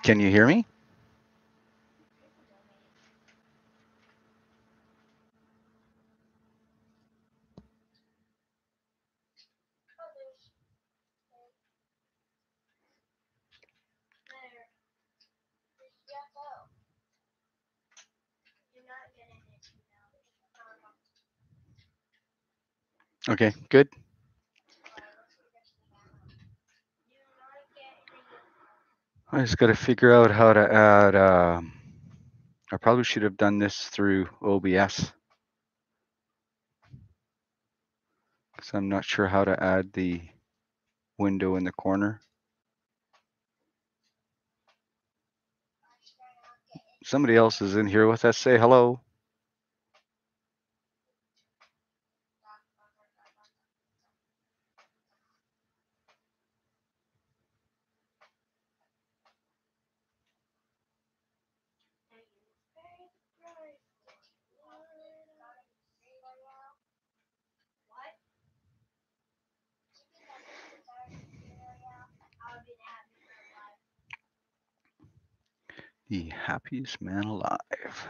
Can you hear me? Okay, good. I just got to figure out how to add. I probably should have done this through OBS because I'm not sure how to add the window in the corner. Somebody else is in here with us. Say hello. The happiest man alive.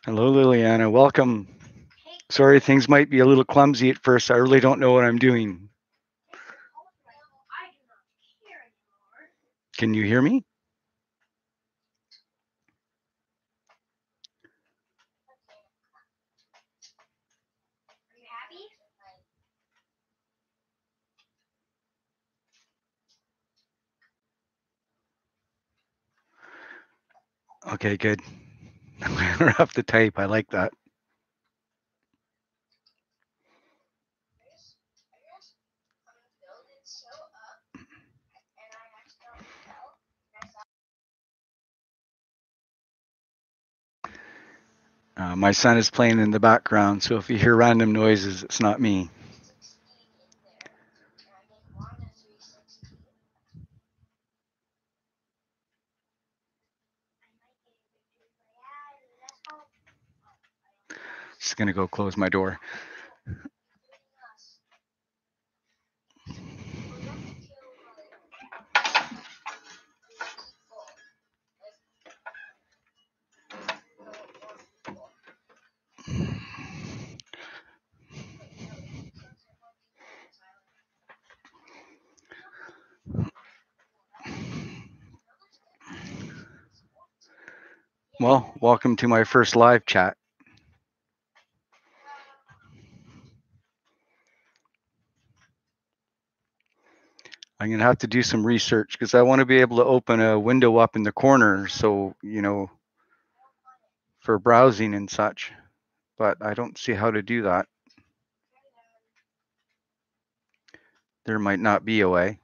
Hello, Liliana. Welcome. Sorry, things might be a little clumsy at first. I really don't know what I'm doing. Can you hear me? Okay, good. I don't have to type. I like that. My son is playing in the background, so if you hear random noises, it's not me. Just gonna go close my door. Well, welcome to my first live chat. I'm gonna have to do some research because I want to be able to open a window up in the corner, so for browsing and such. But I don't see how to do that. There might not be a way.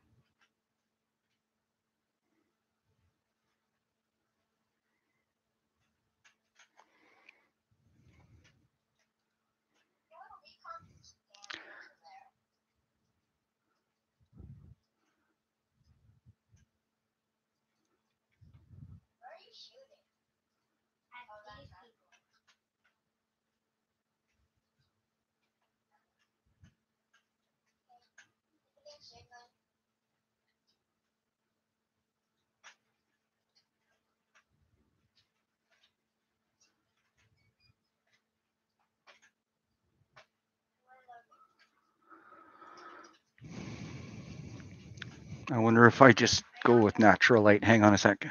I wonder if I just go with natural light. Hang on a sec.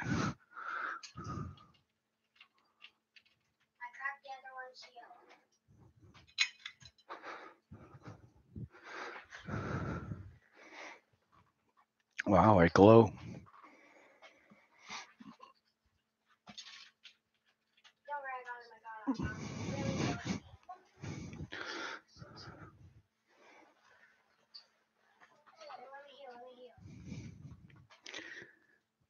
Wow, I glow.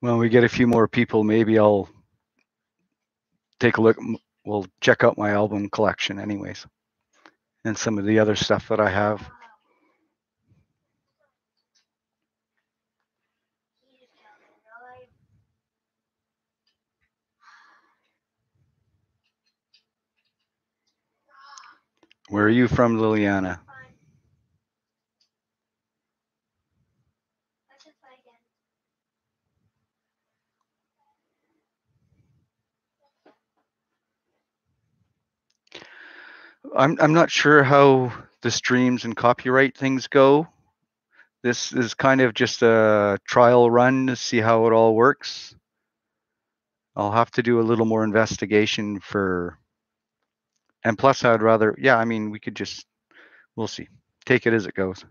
When we get a few more people, maybe I'll take a look. We'll check out my album collection, anyways, and some of the other stuff that I have. Where are you from, Liliana? I'm not sure how the streams and copyright things go. This is kind of just a trial run to see how it all works. I'll have to do a little more investigation and plus I'd rather, I mean, we'll see. Take it as it goes.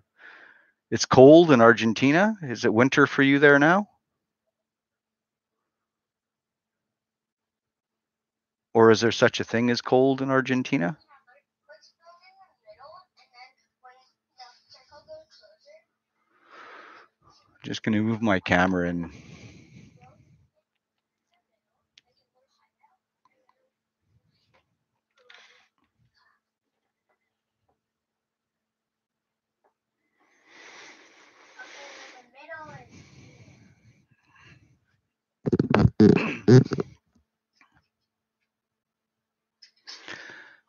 It's cold in Argentina. Is it winter for you there now? Or is there such a thing as cold in Argentina? Just going to move my camera and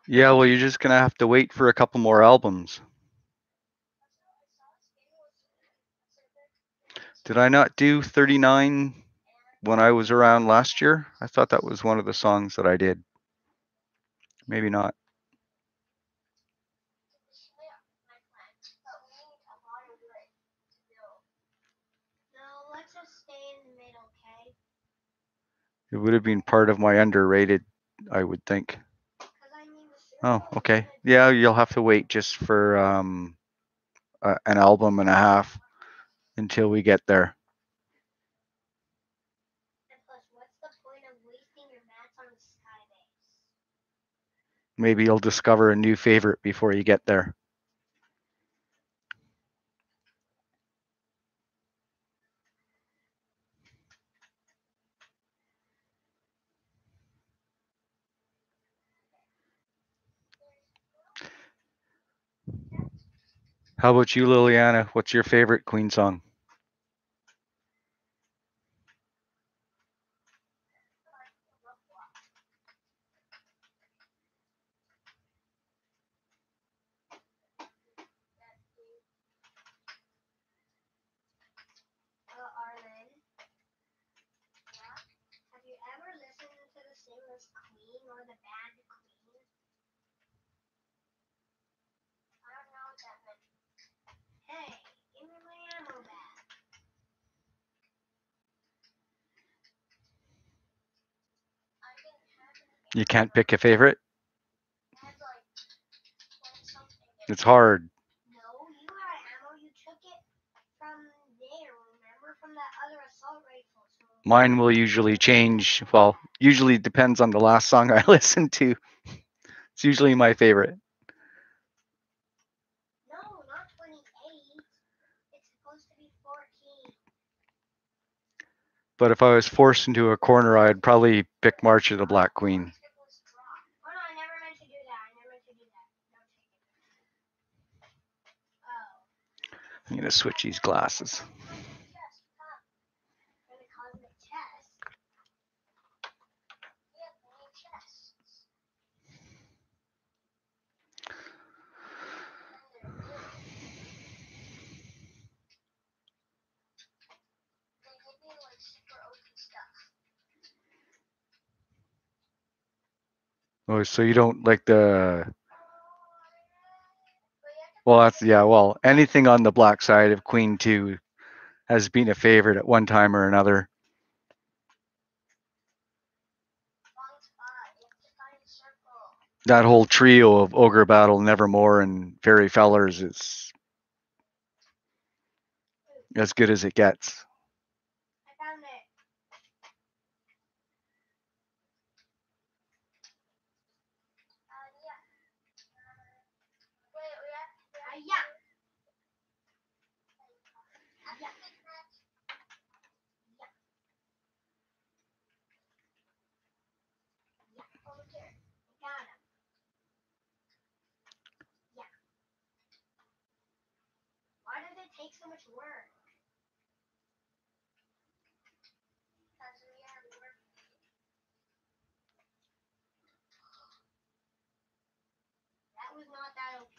yeah, well, you're just going to have to wait for a couple more albums. Did I not do 39 when I was around last year? I thought that was one of the songs that I did. Maybe not. It would have been part of my underrated, I would think. Oh, okay. Yeah, you'll have to wait just for an album and a half until we get there. Maybe you'll discover a new favorite before you get there. How about you, Liliana? What's your favorite Queen song? Arlen, have you ever listened to the singers Queen or the band Queen? I don't know what that meant. Hey, give me my ammo back. You can't pick a favorite? That's like something. It's hard. No, you had ammo. You took it from there. Remember, from that other assault rifle. So Mine will usually change. Well, usually depends on the last song I listen to. It's usually my favorite. no, not 28. It's supposed to be 14. But if I was forced into a corner, I'd probably pick March of the Black Queen. Oh no, I never meant to do that. I never meant to do that. No, take it. Oh. I'm gonna switch these glasses. For the cosmic chest. Yeah, the new chests. They give me like super OP stuff. Oh, so you don't like the? But you have to Well, that's yeah. Well, anything on the black side of Queen 2 has been a favorite at one time or another. find spot. You have to find a circle. That whole trio of Ogre Battle, Nevermore, and Fairy Fellers is as good as it gets. I found it. Yeah. Wait, we have to. Yeah. Yeah. Yeah. Over here. Got him. Yeah. Why does it take so much work? Because we have work. That was not that OP.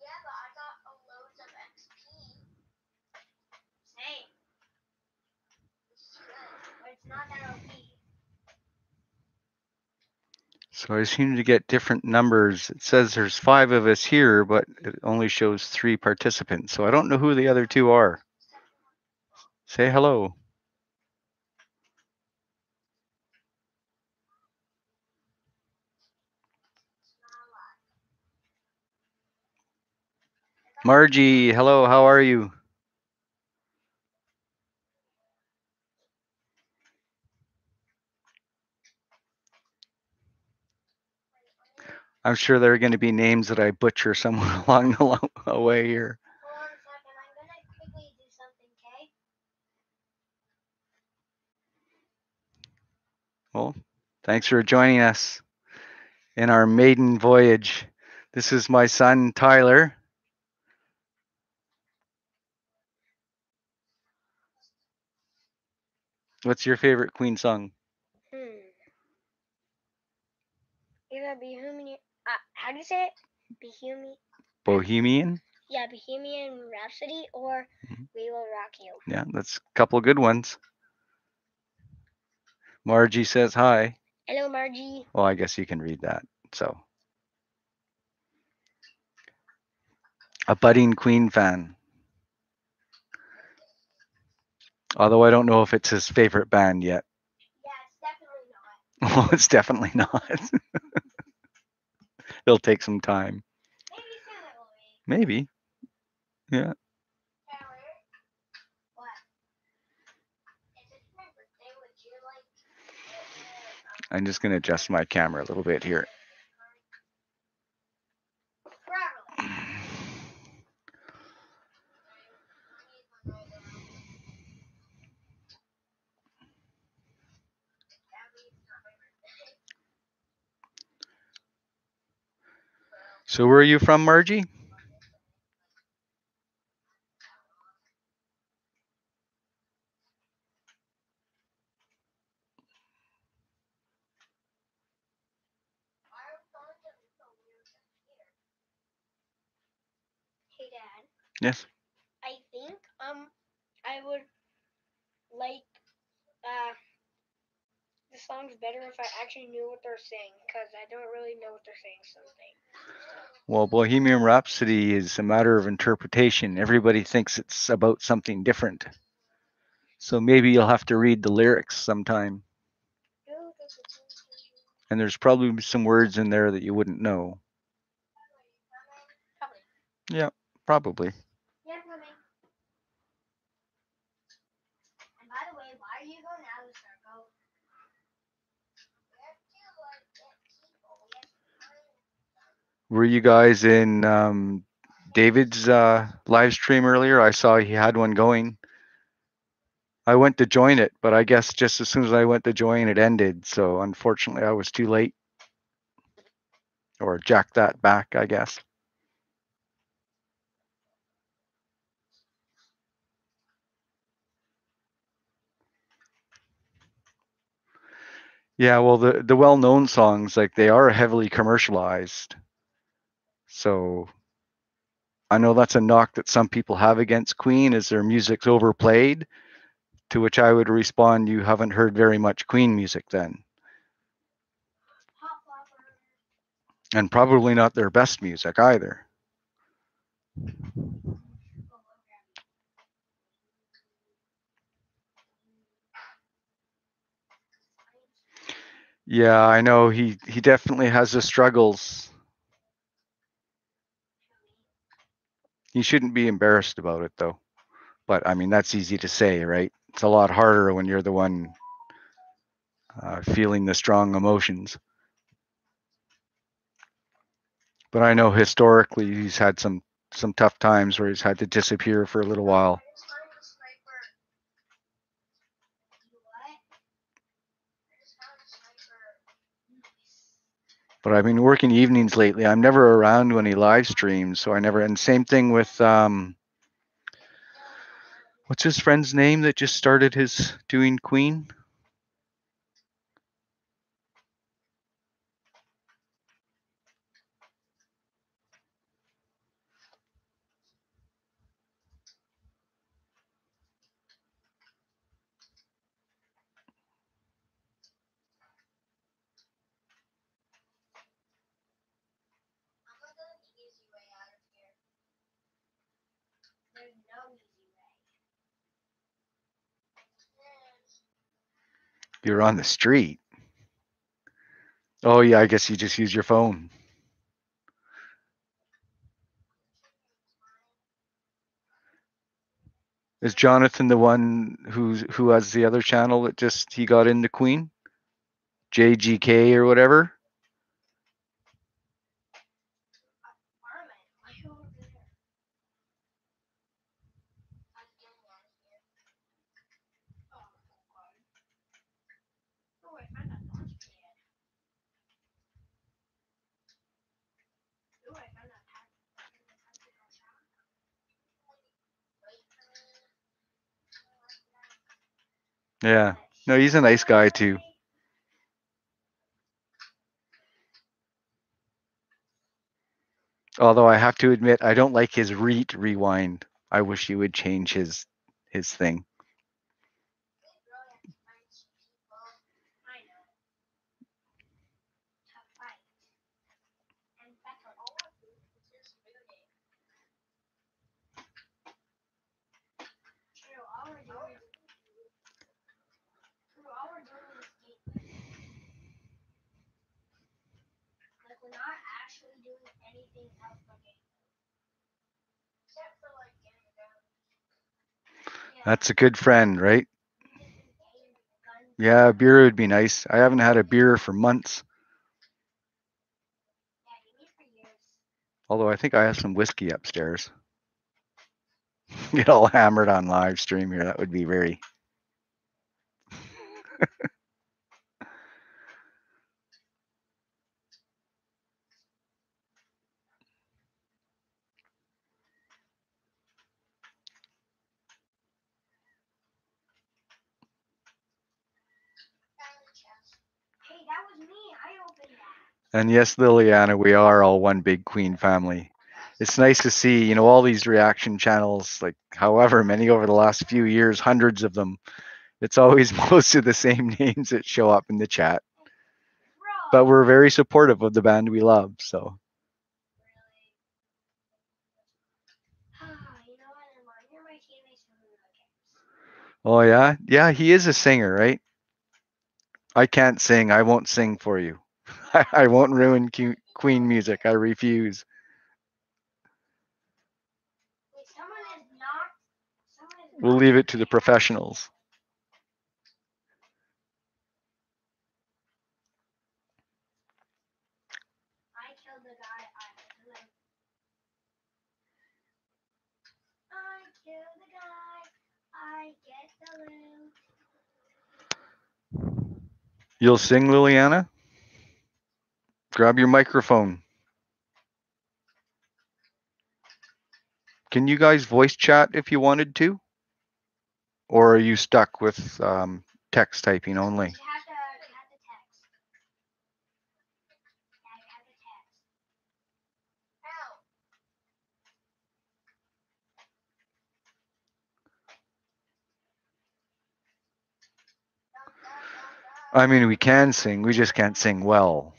Yeah, but I got a loads of XP. Same. Which is good. But it's not that OP. So I seem to get different numbers. It says there's 5 of us here, but it only shows 3 participants. So I don't know who the other 2 are. Say hello. Margie, hello, how are you? I'm sure there are going to be names that I butcher somewhere along the way here. Hold on a second. I'm going to quickly do something, okay? Well, thanks for joining us in our maiden voyage. This is my son, Tyler. What's your favorite Queen song? Either Bohemian. How do you say it? Bohemian. Bohemian? Yeah, Bohemian Rhapsody or We Will Rock You. Yeah, that's a couple good ones. Margie says hi. Hello, Margie. Well, I guess you can read that. So, a budding Queen fan. Although I don't know if it's his favorite band yet. Yeah, Well, it's definitely not. It'll take some time. maybe soon it will be. Maybe. Yeah. Tyler, what? If it's my birthday, would you like I'm just going to adjust my camera a little bit here. Probably. So where are you from, Margie? Hey, Dad. Yes. I think I would like the songs better if I actually knew what they're saying, because I don't really know what they're saying something. Well, Bohemian Rhapsody is a matter of interpretation. Everybody thinks it's about something different. So maybe you'll have to read the lyrics sometime. And there's probably some words in there that you wouldn't know. Probably. Yeah, probably. Yeah, coming. And by the way, why are you going out of the circle? Were you guys in David's live stream earlier? I saw he had one going. I went to join it, but I guess just as soon as I went to join, it ended. So unfortunately, I was too late. Or jack that back, I guess. Yeah, well, the well-known songs, like they are heavily commercialized. So I know that's a knock that some people have against Queen, is their music's overplayed. To which I would respond, you haven't heard very much Queen music then. And probably not their best music either. Yeah, I know he definitely has his struggles. He shouldn't be embarrassed about it though. But I mean, that's easy to say, right? It's a lot harder when you're the one feeling the strong emotions. But I know historically he's had some tough times where he's had to disappear for a little while. But I've been working evenings lately. I'm never around when he live streams, so I never. And same thing with what's his friend's name that just started his doing Queen? You're on the street. Oh yeah, I guess you just use your phone. Is Jonathan the one who has the other channel that just he got into Queen? JGK or whatever? Yeah. No, he's a nice guy too. Although I have to admit, I don't like his rewind. I wish he would change his thing. We're not actually doing anything else but game. Except for like getting down. That's a good friend, right? Yeah, a beer would be nice. I haven't had a beer for months. Although I think I have some whiskey upstairs. Get all hammered on live stream here. That would be very. I opened that. And yes, Liliana, we are all one big Queen family. It's nice to see, you know, all these reaction channels, like however many over the last few years, hundreds of them. It's always most of the same names that show up in the chat. But we're very supportive of the band we love, so. Oh yeah? Yeah, he is a singer, right? I can't sing. I won't sing for you. I won't ruin Queen music. I refuse. We'll leave it to the professionals. I killed the guy. I get the loot. You'll sing, Liliana? Grab your microphone. Can you guys voice chat if you wanted to? Or are you stuck with text typing only? You have to text. I mean, we can sing. We just can't sing well.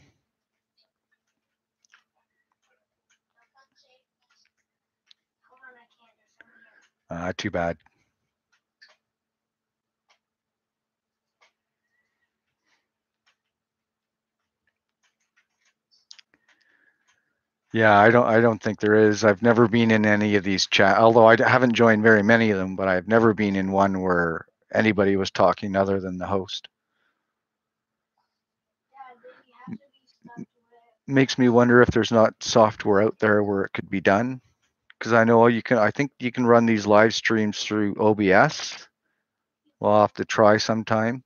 Too bad. Yeah, I don't think there is. I've never been in any of these chat, although I haven't joined very many of them, but I've never been in one where anybody was talking other than the host. Makes me wonder if there's not software out there where it could be done. Because I know I think you can run these live streams through OBS. We'll have to try sometime.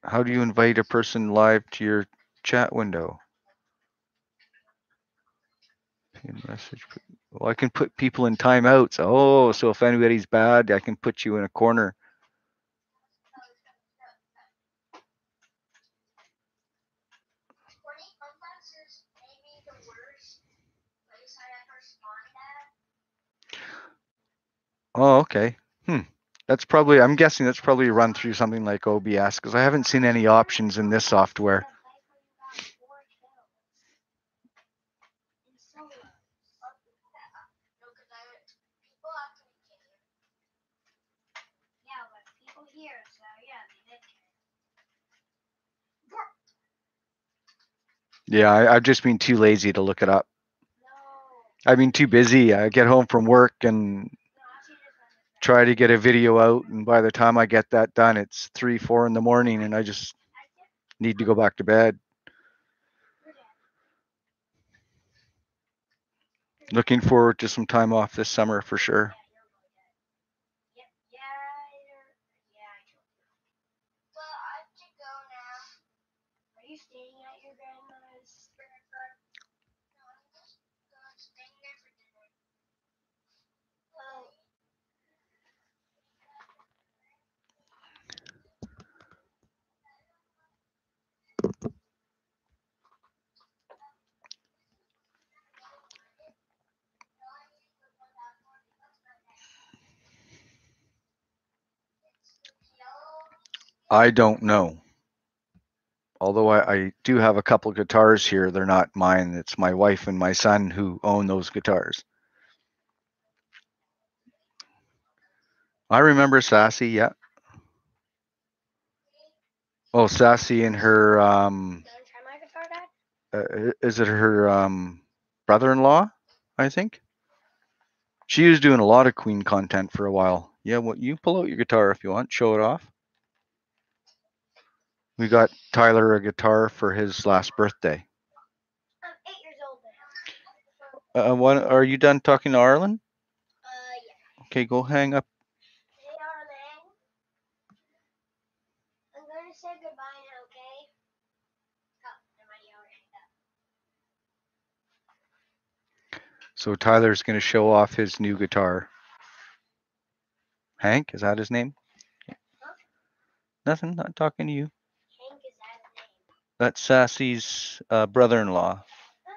How do you invite a person live to your chat window? Message. Well, I can put people in timeouts. Oh, so if anybody's bad, I can put you in a corner. Oh, okay. That's probably, I'm guessing that's probably run through something like OBS because I haven't seen any options in this software. Yeah, I've just been too lazy to look it up. I've been too busy. I get home from work and try to get a video out, and by the time I get that done, it's 3, 4 in the morning, and I just need to go back to bed. Looking forward to some time off this summer for sure. I don't know. Although I do have a couple guitars here, they're not mine. It's my wife and my son who own those guitars. I remember Sassy, yeah. Oh, Sassy and her, is it her brother-in-law, I think? She was doing a lot of Queen content for a while. Yeah, well, you pull out your guitar if you want, show it off. We got Tyler a guitar for his last birthday. I'm 8 years old now. Are you done talking to Arlen? Yeah. Okay, go hang up. Hey, Arlen. I'm going to say goodbye now, okay? Oh, never mind, you already hanged up. So Tyler's going to show off his new guitar. Hank, is that his name? Huh? Nothing, not talking to you. Hank is that his name? That's Sassy's brother-in-law. Oh.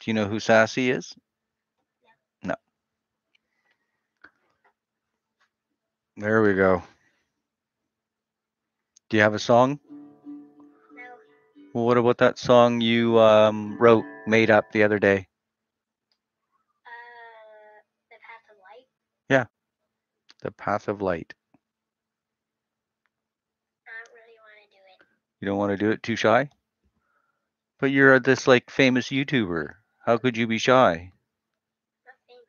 Do you know who Sassy is? No. There we go. Do you have a song? No. Well, what about that song you made up the other day? The Path of Light? Yeah. The Path of Light. I don't really want to do it. You don't want to do it? Too shy? But you're this like famous YouTuber. How could you be shy? I'm not famous.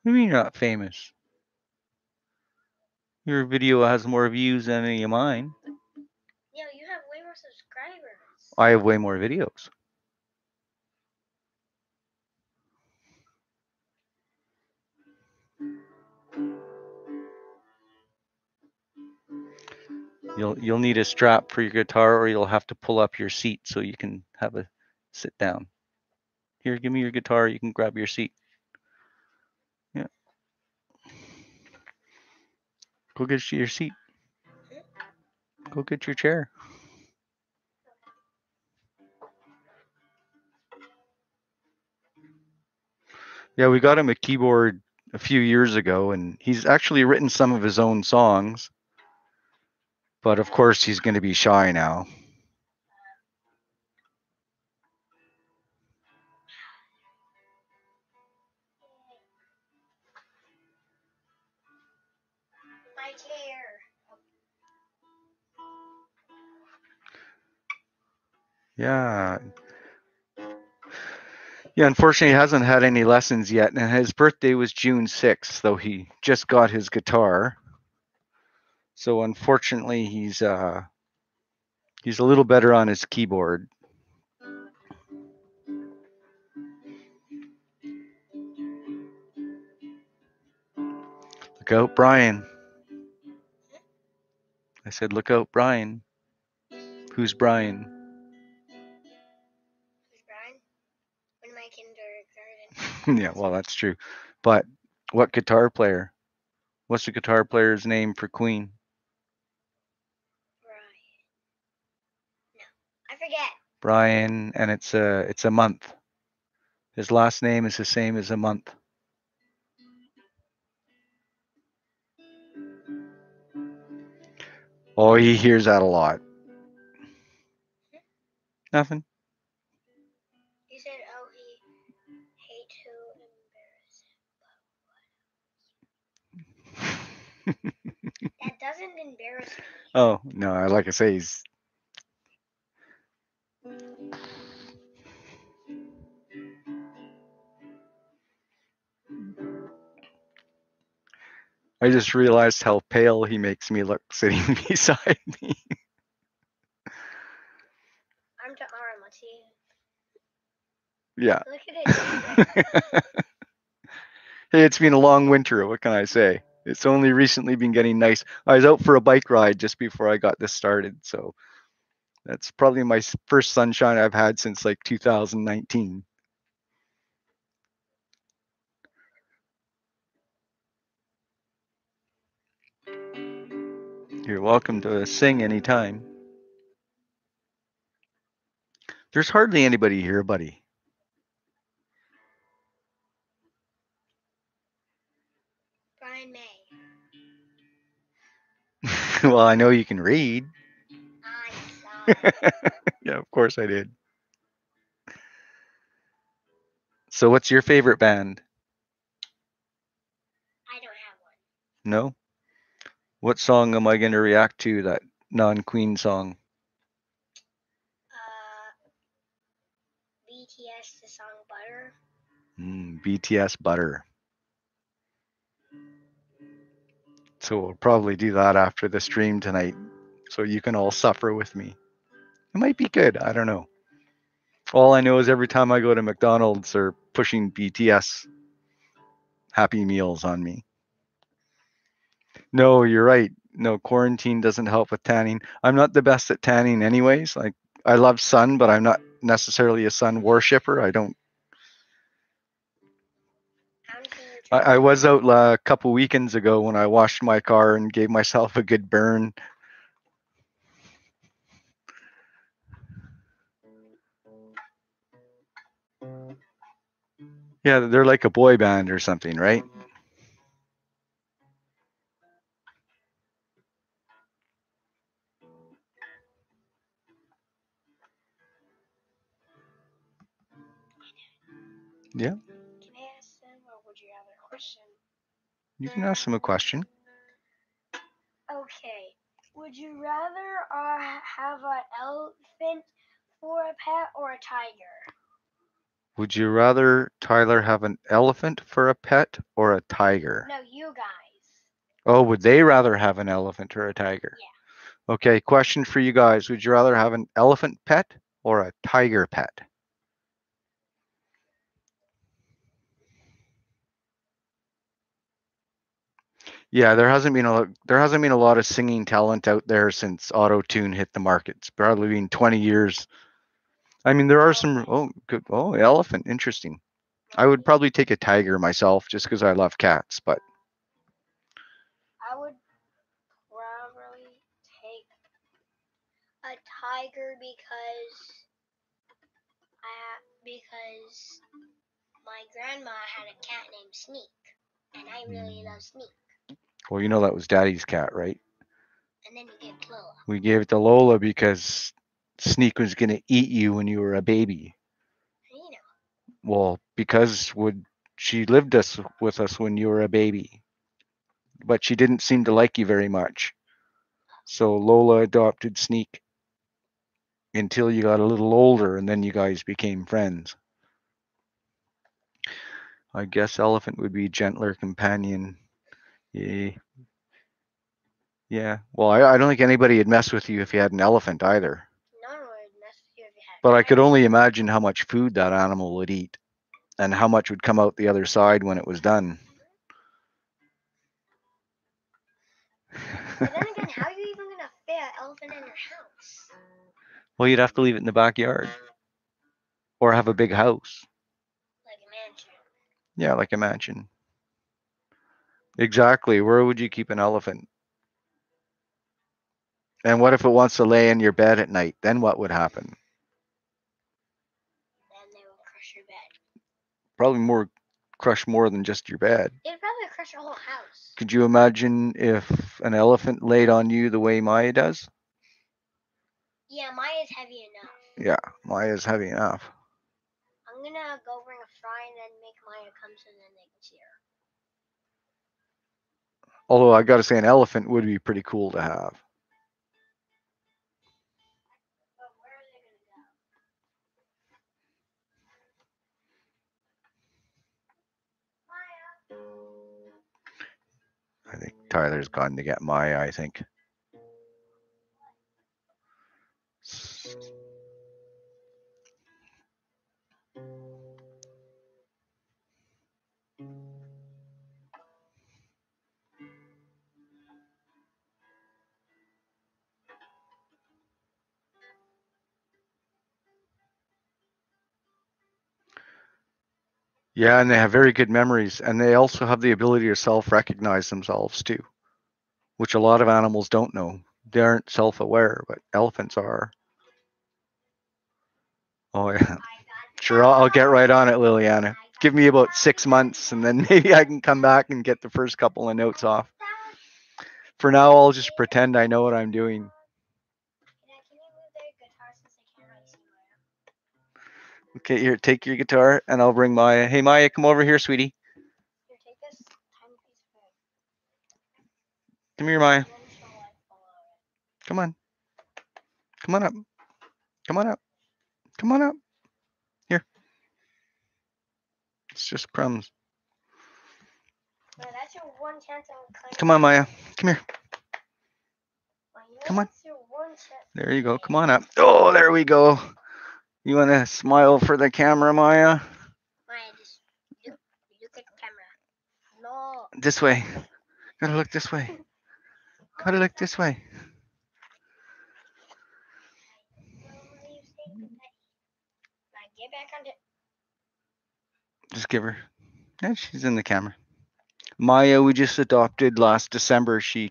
What do you mean you're not famous? Your video has more views than any of mine. Yo, you have way more subscribers. I have way more videos. You'll need a strap for your guitar, or you'll have to pull up your seat so you can have a sit down. Here, give me your guitar. You can grab your seat. Yeah. Go get your seat. Go get your chair. Yeah, we got him a keyboard a few years ago, and he's actually written some of his own songs. But of course, he's going to be shy now. My chair. Yeah. Yeah, unfortunately, he hasn't had any lessons yet, and his birthday was June 6th, though he just got his guitar. So unfortunately, he's a little better on his keyboard. Look out, Brian. I said, look out, Brian. Who's Brian? Who's Brian? One of my kindergarten. Yeah, well, that's true. But what guitar player? What's the guitar player's name for Queen? Brian. No, I forget. Brian, and it's a month. His last name is the same as a month. Oh, he hears that a lot. Nothing. You said, oh, he hates to embarrass him. That doesn't embarrass me. Oh, no, like I say, he's... I just realized how pale he makes me look sitting beside me. I'm to arm. Let's see. Yeah. Look at it. Hey, it's been a long winter. What can I say? It's only recently been getting nice. I was out for a bike ride just before I got this started, so that's probably my first sunshine I've had since like 2019. You're welcome to sing anytime. There's hardly anybody here, buddy. Brian May. Well, I know you can read. I saw. Yeah, of course I did. So what's your favorite band? I don't have one. No? What song am I going to react to, that non-Queen song? BTS, the song Butter. BTS Butter. So we'll probably do that after the stream tonight, so you can all suffer with me. It might be good. I don't know. All I know is every time I go to McDonald's, they're pushing BTS Happy Meals on me. No, you're right. No, quarantine doesn't help with tanning. I'm not the best at tanning anyways. Like, I love sun, but I'm not necessarily a sun worshipper. I don't honestly, you're I trying. was out a couple weekends ago when I washed my car and gave myself a good burn. Yeah, they're like a boy band or something, right? Yeah. Can I ask them, or would you have a question? You can ask them a question. Okay. Would you rather have an elephant for a pet or a tiger? Would you rather Tyler have an elephant for a pet or a tiger? No, you guys. Oh, would they rather have an elephant or a tiger? Yeah. Okay, question for you guys. Would you rather have an elephant pet or a tiger pet? Yeah, there hasn't been a lot of singing talent out there since auto tune hit the market. It's probably been 20 years. I mean, there are some. Oh, good. Oh, elephant. Interesting. I would probably take a tiger myself, just because I love cats. But I would probably take a tiger because my grandma had a cat named Sneak, and I really love Sneak. well, you know that was Daddy's cat, right? And then you get Lola. We gave it to Lola because Sneak was gonna eat you when you were a baby. You know. Well, because she lived with us when you were a baby, but she didn't seem to like you very much. So Lola adopted Sneak until you got a little older, and then you guys became friends. I guess elephant would be gentler companion. Yeah. Yeah. Well, I don't think anybody would mess with you if you had an elephant either. No one would mess with you if you had. But I could only imagine how much food that animal would eat and how much would come out the other side when it was done. But then again, how are you even gonna fit an elephant in your house? Well, you'd have to leave it in the backyard or have a big house. Like a mansion. Yeah, like a mansion. Exactly. Where would you keep an elephant? And what if it wants to lay in your bed at night? Then what would happen? Then they will crush your bed. Probably crush more than just your bed. They'd probably crush your whole house. Could you imagine if an elephant laid on you the way Maya does? Yeah, Maya's heavy enough. Yeah, Maya's heavy enough. I'm gonna go bring a fry and then make Maya come so then they can see her. Although I gotta say, an elephant would be pretty cool to have. But where are they gonna go? Maya. I think Tyler's gone to get Maya, I think. Yeah, and they have very good memories, and they also have the ability to self-recognize themselves too, which a lot of animals don't know. They aren't self-aware, but elephants are. Oh yeah. Sure, I'll get right on it, Liliana. Give me about 6 months, and then maybe I can come back and get the first couple of notes off. For now, I'll just pretend I know what I'm doing. Can you move their guitar since I can't really see Maya? Okay, here, take your guitar, and I'll bring Maya. Hey, Maya, come over here, sweetie. Here, take this tiny piece of food. Come here, Maya. And then she'll like follow it. Come on. Come on up. Come on up. Come on up. Here. It's just crumbs. Well, that's your one chance on cutting. Come on, Maya. Come here. Well, Come on. that's your one chance. There you go. Come on up. Oh, there we go. You want to smile for the camera, Maya? Maya, just look at the camera. No. This way. Gotta look this way. Gotta look this way. What are you saying, Betty? Now get back on the. Just give her. Yeah, she's in the camera. Maya, we just adopted last December. She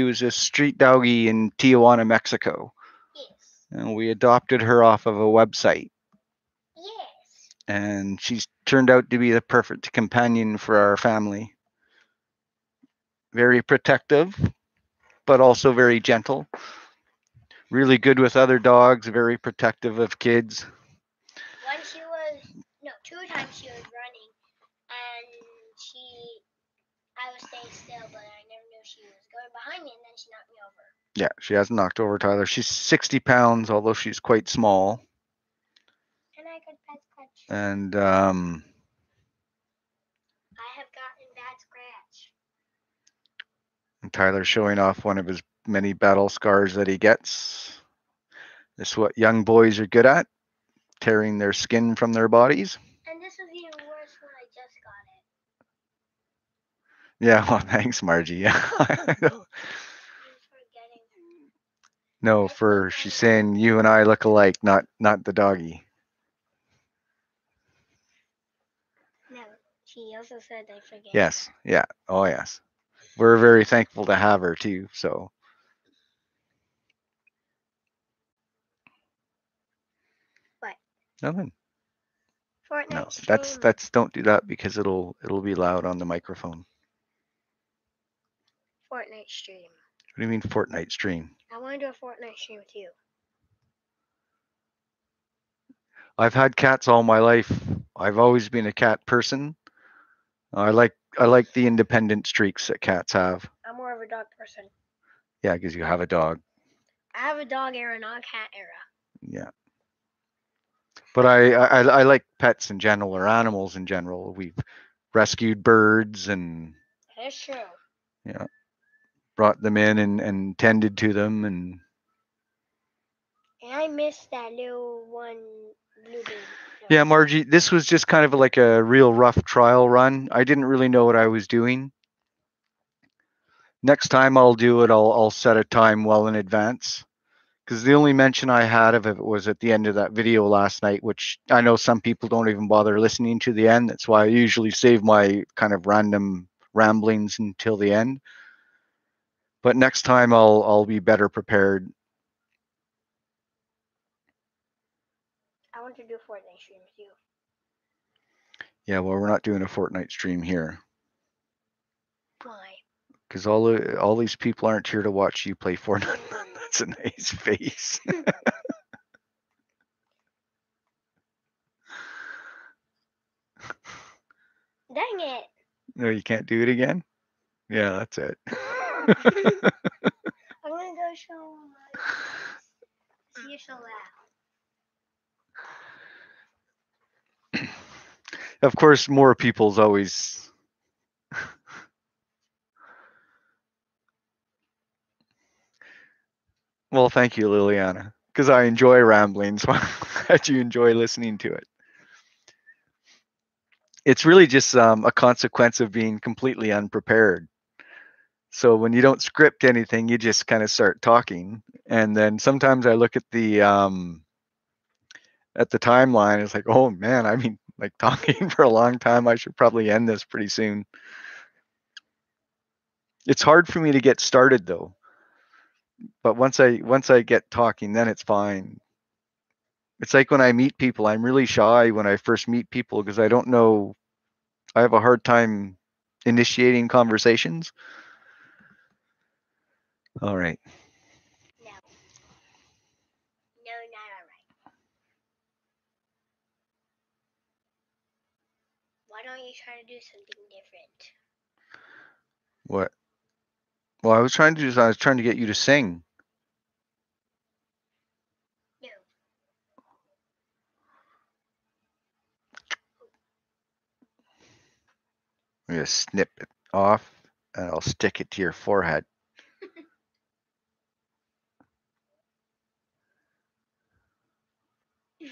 was a street doggy in Tijuana, Mexico. Yes. And we adopted her off of a website. Yes. And she's turned out to be the perfect companion for our family. Very protective, but also very gentle. Really good with other dogs, very protective of kids. Once she was, no, 2 times she was running, and I was staying still, but I never knew she was going behind me, and then she knocked me over. Yeah, she hasn't knocked over Tyler. She's 60 pounds, although she's quite small. And I could pet scratch. And I have gotten bad scratch. Tyler's showing off one of his many battle scars that he gets. This is what young boys are good at, tearing their skin from their bodies. And this was even worse when I just got it. Yeah, well, thanks, Margie. Yeah, I know. No, for she's saying you and I look alike, not the doggy. No, she also said I forget. Yes, yeah, oh yes. We're very thankful to have her too. So. What? Nothing. Fortnite No, stream. that's don't do that because it'll be loud on the microphone. Fortnite stream. What do you mean Fortnite stream? I want to do a Fortnite stream with you. I've had cats all my life. I've always been a cat person. I like the independent streaks that cats have. I'm more of a dog person. Yeah, because you have a dog. I have a dog era, not a cat era. Yeah. But I like pets in general or animals in general. We've rescued birds and That's true. yeah, brought them in and tended to them and I miss that little one blue baby. yeah, Margie, this was just kind of like a real rough trial run. I didn't really know what I was doing. Next time I'll do it, I'll set a time well in advance. Because the only mention I had of it was at the end of that video last night, which I know some people don't even bother listening to the end. That's why I usually save my kind of random ramblings until the end. But next time I'll be better prepared. I want to do a Fortnite stream with you. Yeah, well, we're not doing a Fortnite stream here. Why? Because all these people aren't here to watch you play Fortnite. That's a nice face. Dang it. No, you can't do it again? Yeah, that's it. I'm gonna go show my see you're so loud. Of course, more people's always. Well, thank you, Liliana, because I enjoy rambling, so I'm glad you enjoy listening to it. It's really just a consequence of being completely unprepared. So when you don't script anything, you just kind of start talking, and then sometimes I look at the timeline. It's like, oh man, I mean, like talking for a long time. I should probably end this pretty soon. It's hard for me to get started though. But once I get talking, then it's fine. It's like when I meet people, I'm really shy when I first meet people because I don't know. I have a hard time initiating conversations. All right. No. No, not alright. Why don't you try to do something different? What? Well, I was trying to get you to sing. No. I'm gonna snip it off and I'll stick it to your forehead. I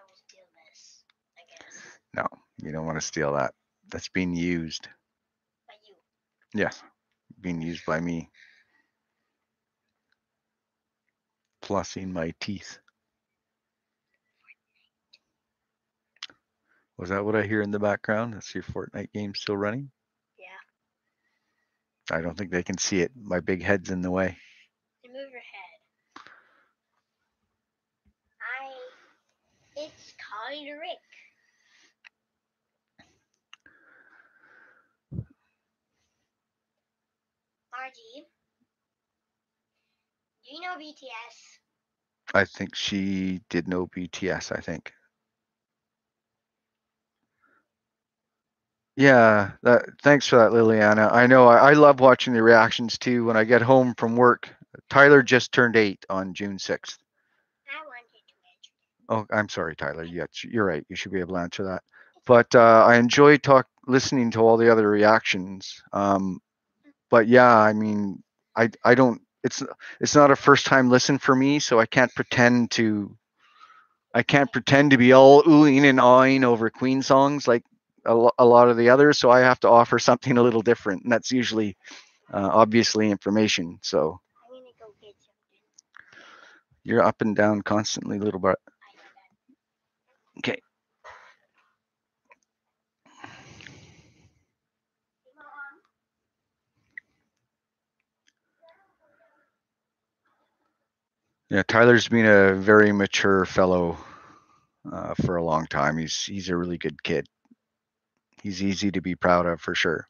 will steal this, I guess. No, you don't want to steal that. That's being used. By you. Yes, being used by me. Flossing my teeth. Was that what I hear in the background? That's your Fortnite game still running? Yeah. I don't think they can see it. My big head's in the way. And move your head. It's Tyler Rick. RG. Do you know BTS? I think she did know BTS, I think. Yeah, thanks for that, Liliana. I know I love watching the reactions too when I get home from work. Tyler just turned 8 on June 6th. I wanted to mention. Oh, I'm sorry, Tyler. Yeah, you're right. You should be able to answer that. But I enjoy listening to all the other reactions. But yeah, I mean, I don't. It's not a first time listen for me, so I can't pretend to be all oohing and awing over Queen songs like a lot of the others. So I have to offer something a little different, and that's usually obviously information. So I'm gonna go get something. you're up and down constantly, little bit. Okay. Yeah, Tyler's been a very mature fellow for a long time. He's a really good kid. He's easy to be proud of for sure.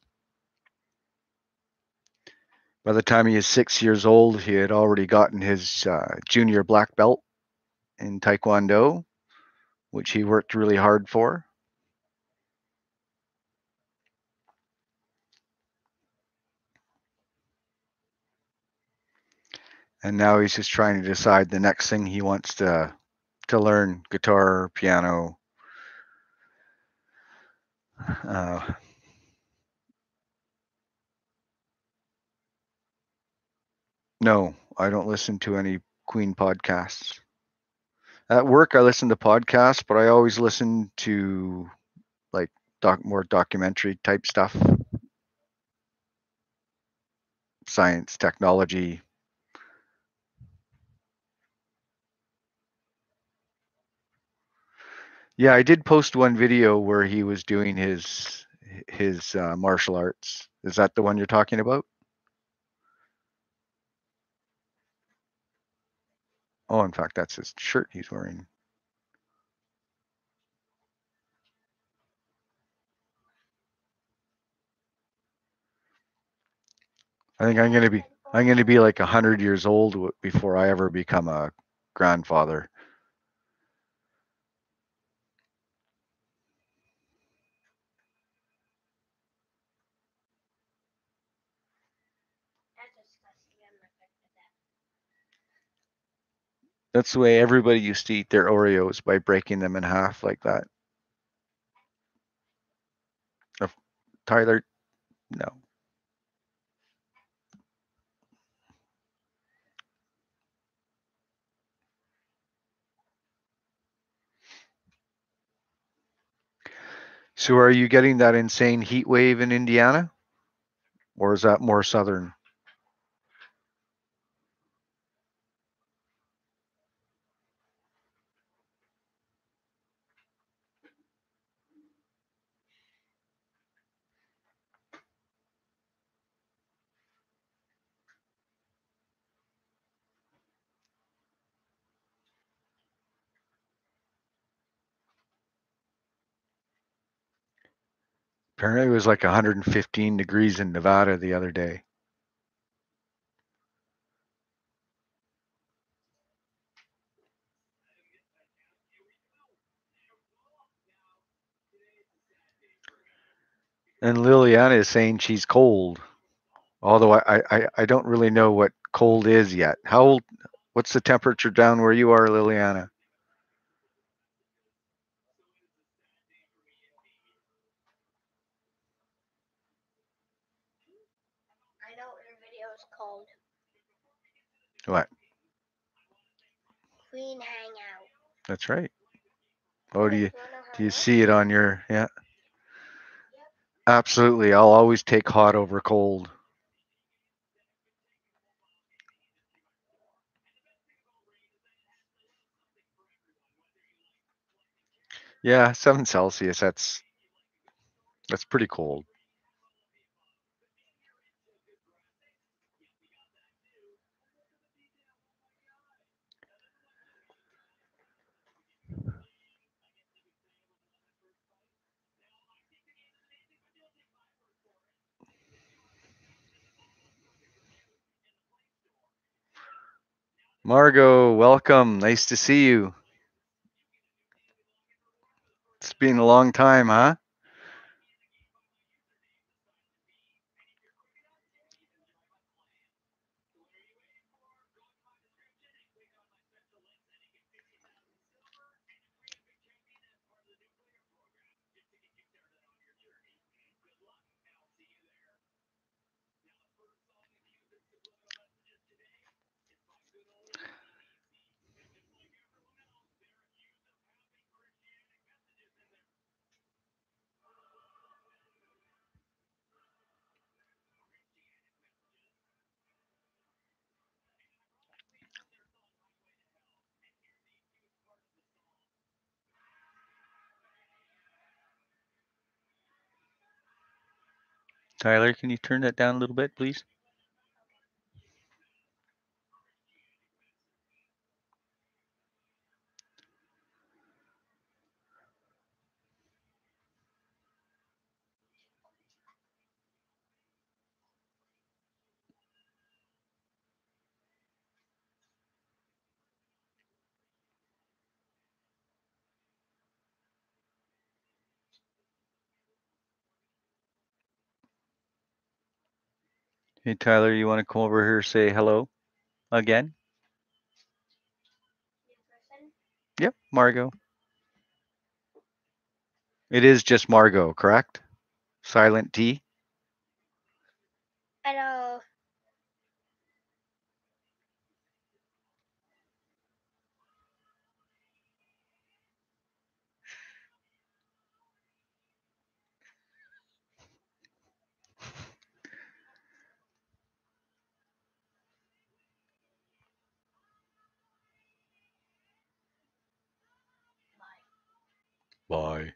By the time he is 6 years old, he had already gotten his junior black belt in Taekwondo, which he worked really hard for. And now he's just trying to decide the next thing he wants to learn: guitar, piano. Uh, no, I don't listen to any Queen podcasts. At work, I listen to podcasts, but I always listen to like more documentary type stuff, science, technology. Yeah, I did post one video where he was doing his martial arts. Is that the one you're talking about? Oh, in fact, that's his shirt he's wearing. I think I'm gonna be like 100 years old before I ever become a grandfather. That's disgusting. I'm not gonna do that. That's the way everybody used to eat their Oreos, by breaking them in half like that. Tyler, no. So are you getting that insane heat wave in Indiana? Or is that more southern? Apparently it was like 115 degrees in Nevada the other day. And Liliana is saying she's cold. Although I don't really know what cold is yet. How old? What's the temperature down where you are, Liliana? I know what your video is called. What? Queen Hangout. That's right. Oh, do you Hang see it on your? Yeah. Absolutely. I'll always take hot over cold. Yeah, 7 Celsius. That's pretty cold. Margot, welcome. Nice to see you. It's been a long time, huh? Tyler, can you turn that down a little bit, please? Hey, Tyler, you want to come over here say hello again? Yep, Margot. It is just Margot, correct? Silent T. Hello. Bye.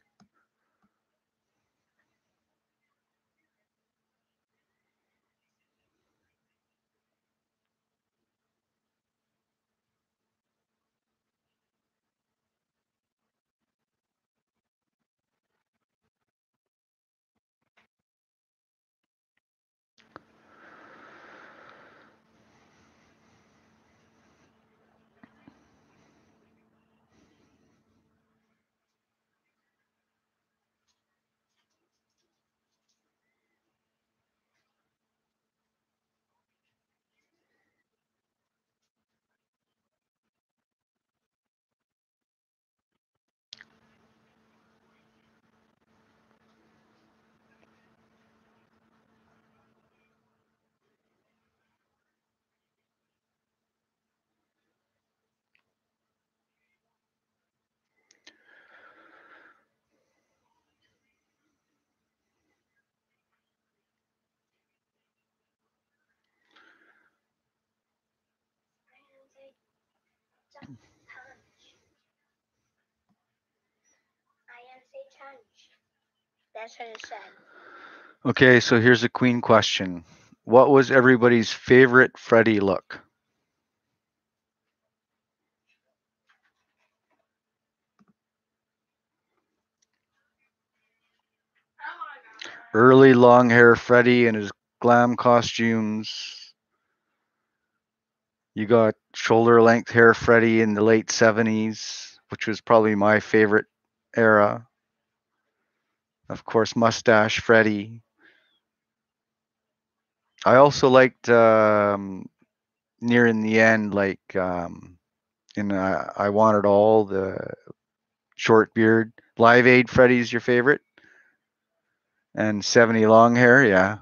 That's what it said. Okay, so here's a queen question. What was everybody's favorite Freddy look? Early long hair Freddy and his glam costumes. You got shoulder length hair Freddy in the late 70s, which was probably my favorite era. Of course, mustache Freddy. I also liked near in the end, like in I Want It All, the short beard. Live Aid Freddy's your favorite? And 70 long hair, yeah.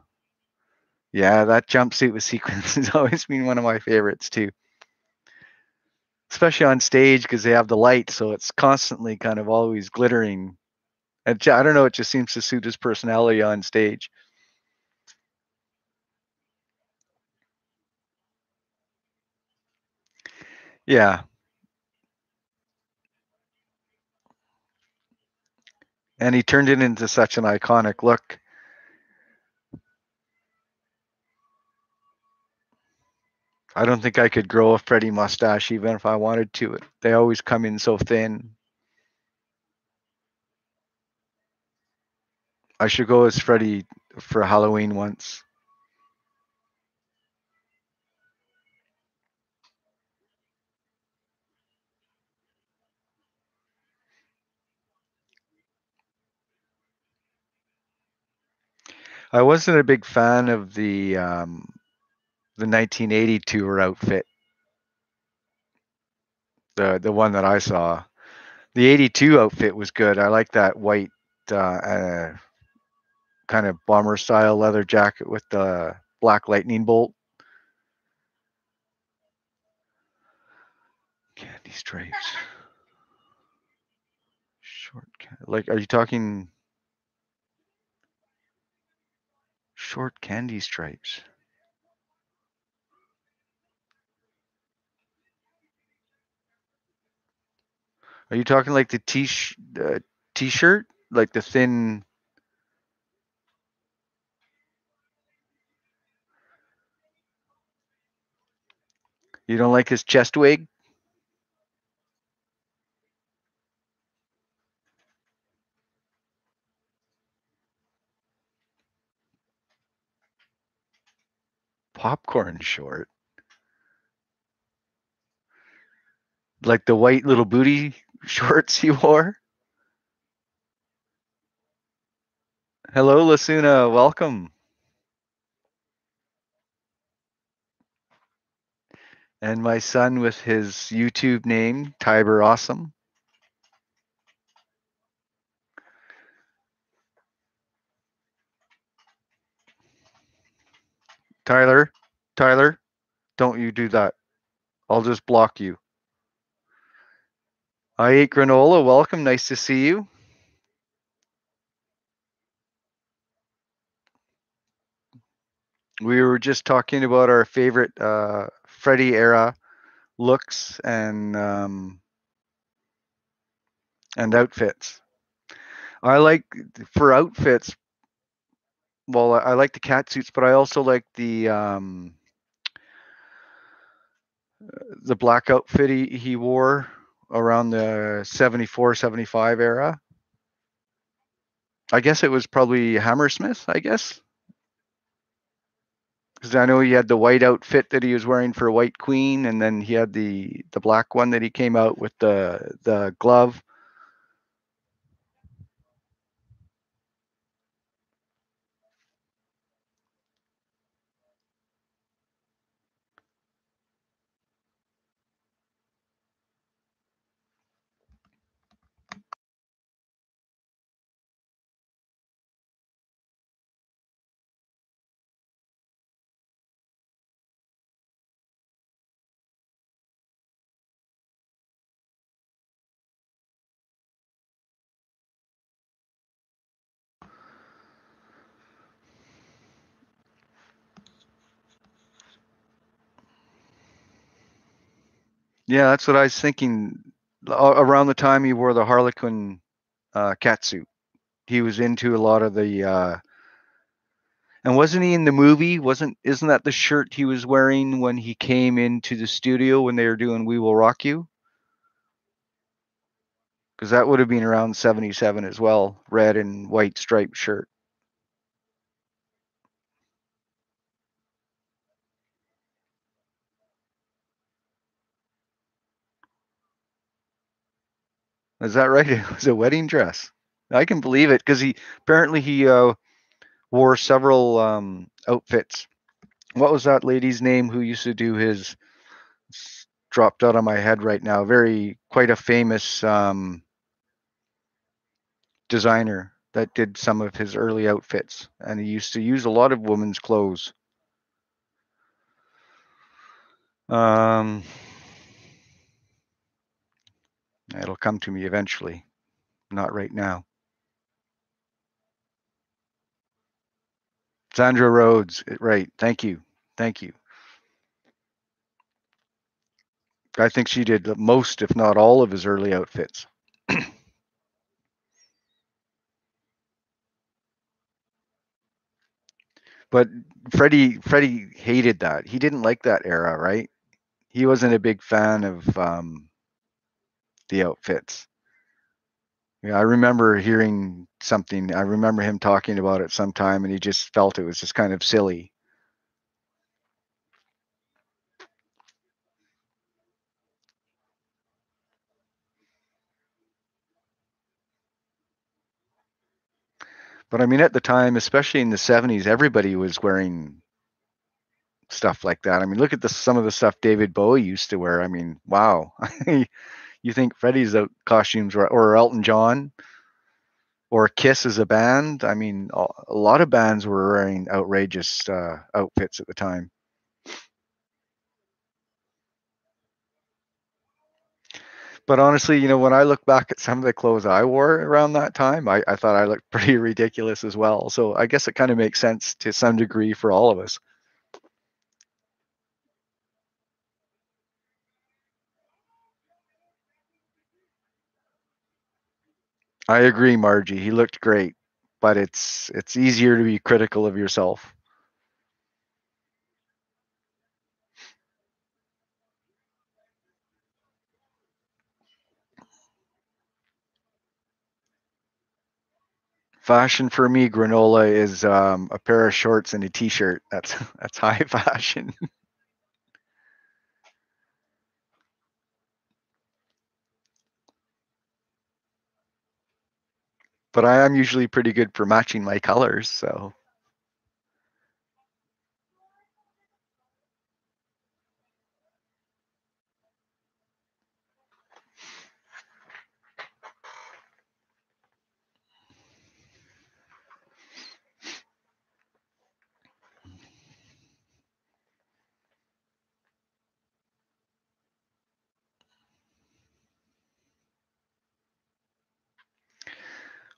Yeah, that jumpsuit with sequins has always been one of my favorites too. Especially on stage because they have the light, so it's constantly kind of always glittering. And I don't know, it just seems to suit his personality on stage. Yeah. And he turned it into such an iconic look. I don't think I could grow a Freddy mustache even if I wanted to. They always come in so thin. I should go as Freddy for Halloween once. I wasn't a big fan of the 1980 tour outfit, the one that I saw. The 82 outfit was good. I like that white kind of bomber style leather jacket with the black lightning bolt. Candy stripes. Short, like, are you talking short candy stripes? Are you talking like the t-shirt, like the thin? You don't like his chest wig? Popcorn short, like the white little booty shorts he wore. Hello, Lasuna. Welcome. And my son with his YouTube name, Tiber Awesome. Tyler, don't you do that. I'll just block you. I ate granola. Welcome. Nice to see you. We were just talking about our favorite Freddy era looks and outfits. I like for outfits. Well, I like the cat suits, but I also like the black outfit he wore around the 74, 75 era. I guess it was probably Hammersmith, I guess. Because I know he had the white outfit that he was wearing for White Queen, and then he had the black one that he came out with the glove. Yeah, that's what I was thinking. Around the time he wore the Harlequin catsuit, he was into a lot of the. And wasn't he in the movie? Isn't that the shirt he was wearing when he came into the studio when they were doing "We Will Rock You"? Because that would have been around 77 as well, red and white striped shirt. Is that right? It was a wedding dress. I can believe it because he wore several outfits. What was that lady's name who used to do his? Dropped out of my head right now. Quite a famous designer that did some of his early outfits, and he used to use a lot of women's clothes. It'll come to me eventually, not right now. Sandra Rhodes, right? Thank you. I think she did most, if not all, of his early outfits. But Freddie hated that. He didn't like that era, right? He wasn't a big fan of the outfits. Yeah, I remember hearing something. I remember him talking about it sometime, and he just felt it was just kind of silly. But I mean, at the time, especially in the 70s, everybody was wearing stuff like that. I mean, look at some of the stuff David Bowie used to wear. I mean, wow. You think Freddie's costumes or Elton John or Kiss as a band? I mean, a lot of bands were wearing outrageous outfits at the time. But honestly, when I look back at some of the clothes I wore around that time, I thought I looked pretty ridiculous as well. So I guess it kind of makes sense to some degree for all of us. I agree, Margie. He looked great, but it's easier to be critical of yourself. Fashion for me, granola is a pair of shorts and a t-shirt. That's high fashion. But I am usually pretty good for matching my colors, so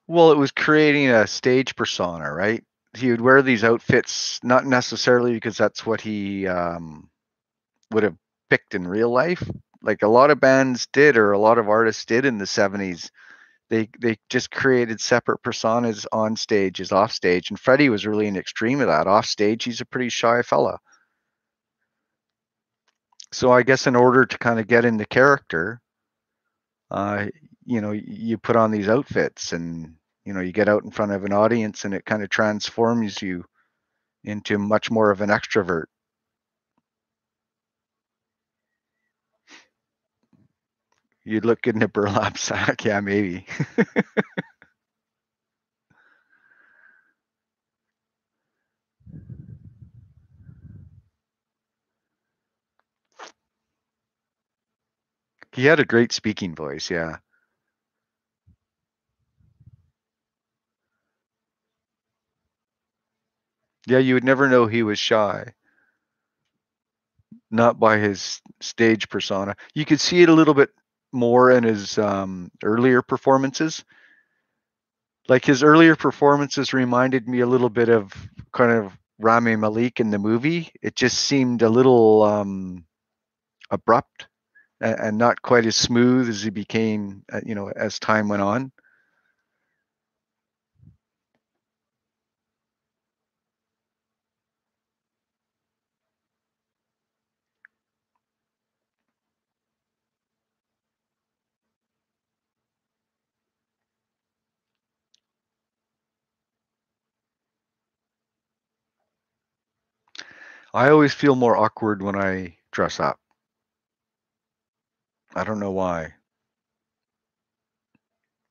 well, it was creating a stage persona, right? He would wear these outfits not necessarily because that's what he would have picked in real life. Like a lot of bands did, or a lot of artists did in the 70s. They just created separate personas on stage as off stage, and Freddie was really an extreme of that. Off stage, he's a pretty shy fella. So I guess in order to kind of get into character, uh, you put on these outfits, and you get out in front of an audience, and it kind of transforms you into much more of an extrovert. You'd look good in a burlap sack, yeah, maybe. He had a great speaking voice, yeah. Yeah, you would never know he was shy, not by his stage persona. You could see it a little bit more in his earlier performances. Like his earlier performances reminded me a little bit of kind of Rami Malek in the movie. It just seemed a little abrupt and not quite as smooth as he became, as time went on. I always feel more awkward when I dress up. I don't know why.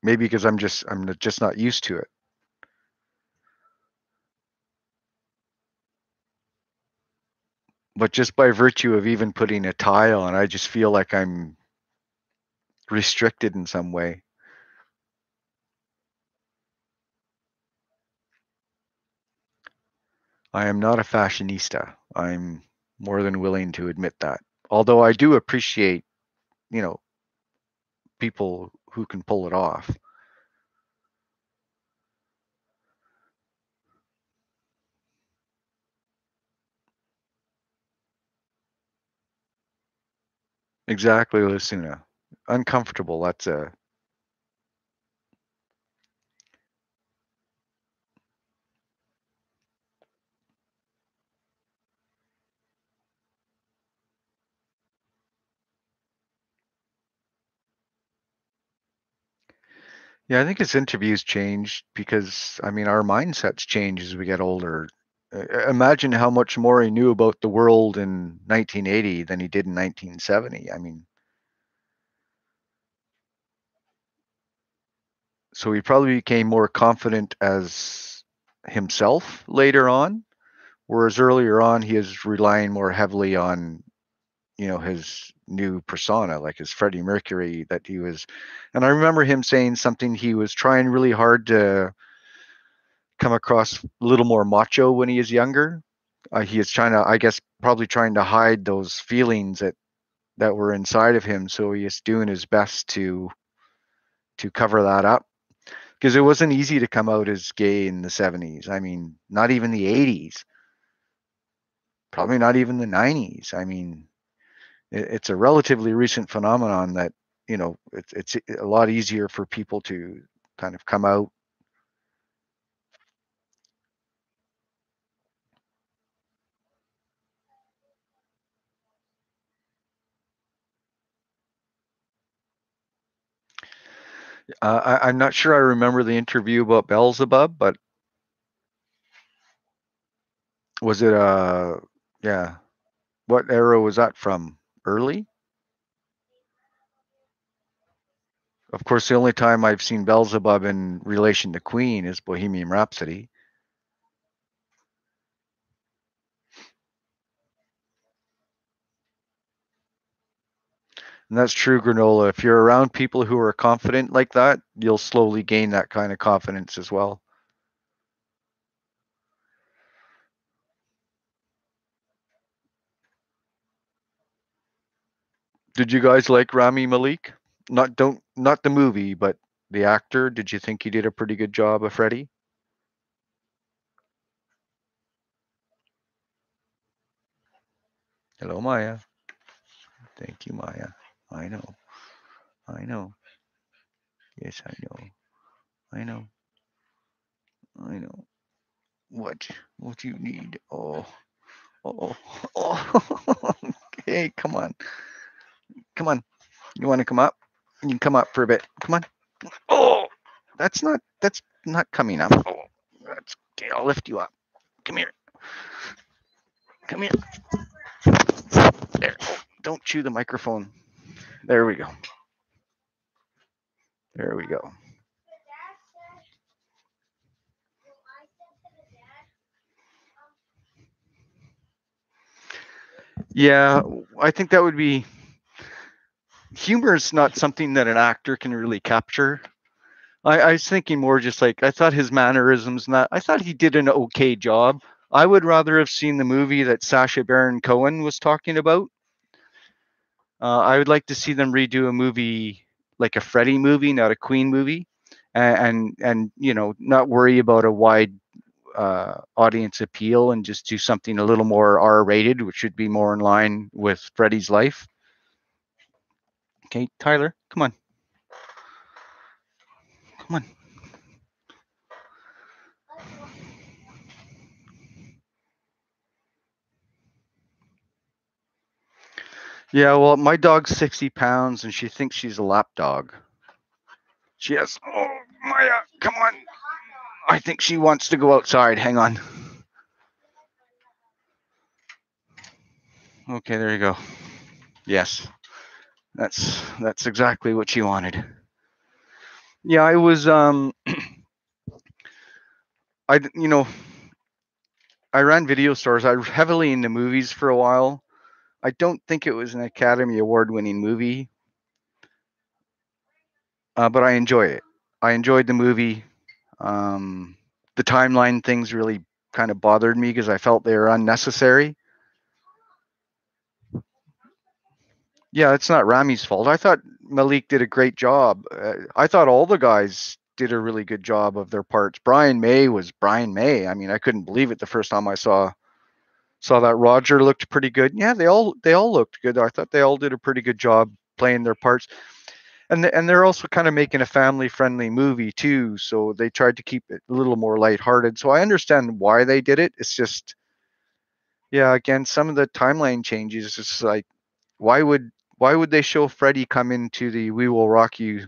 Maybe because I'm just not used to it. But just by virtue of even putting a tie on, I just feel like I'm restricted in some way. I am not a fashionista. I'm more than willing to admit that. Although I do appreciate, you know, people who can pull it off. Exactly, Lasuna. Uncomfortable. That's a Yeah, I think his interviews changed because, I mean, our mindsets change as we get older. Imagine how much more he knew about the world in 1980 than he did in 1970. I mean, so he probably became more confident as himself later on, whereas earlier on he is relying more heavily on, his new persona, like his Freddie Mercury that he was. And I remember him saying something, he was trying really hard to come across a little more macho when he is younger. He is trying to, I guess, probably trying to hide those feelings that were inside of him. So he is doing his best to cover that up because it wasn't easy to come out as gay in the 70s. I mean, not even the 80s, probably not even the 90s. I mean, it's a relatively recent phenomenon that, it's a lot easier for people to kind of come out. I'm not sure I remember the interview about Beelzebub, but was it yeah, what era was that from? Early? Of course, the only time I've seen Beelzebub in relation to Queen is Bohemian Rhapsody. And that's true, Granola. If you're around people who are confident like that, you'll slowly gain that kind of confidence as well. Did you guys like Rami Malek? Not the movie, but the actor. Did you think he did a pretty good job of Freddy? Hello, Maya. Thank you, Maya. I know. I know. Yes, I know. I know. I know. What? What do you need? Oh, oh, oh. Hey, come on. Come on. You want to come up? You can come up for a bit. Come on. Oh, that's not coming up. Oh, that's okay. I'll lift you up. Come here. Come here. There. Oh, don't chew the microphone. There we go. There we go. Yeah, I think that would be humor is not something that an actor can really capture. I was thinking more just like I thought his mannerisms not I thought he did an okay job. I would rather have seen the movie that Sacha Baron Cohen was talking about. I would like to see them redo a movie like a Freddy movie, not a Queen movie, and not worry about a wide audience appeal and just do something a little more R-rated, which should be more in line with Freddy's life. Okay, Tyler, come on, come on. Yeah, well, my dog's 60 pounds and she thinks she's a lap dog. She has, oh, Maya, come on. I think she wants to go outside. Hang on. Okay, there you go. Yes, that's exactly what she wanted. Yeah, I was, I, you know, I ran video stores. I was heavily into movies for a while. I don't think it was an Academy Award winning movie, but I enjoy it. I enjoyed the movie. Um, the timeline things really kind of bothered me because I felt they were unnecessary. Yeah, it's not Rami's fault. I thought Malik did a great job. I thought all the guys did a really good job of their parts. Brian May was Brian May. I mean, I couldn't believe it the first time I saw that. Roger looked pretty good. Yeah, they all looked good. I thought they all did a pretty good job playing their parts. And they're also kind of making a family friendly movie too, so they tried to keep it a little more lighthearted. So I understand why they did it. It's just, yeah, again, some of the timeline changes. It's like, why would they show Freddy come into the "We Will Rock You"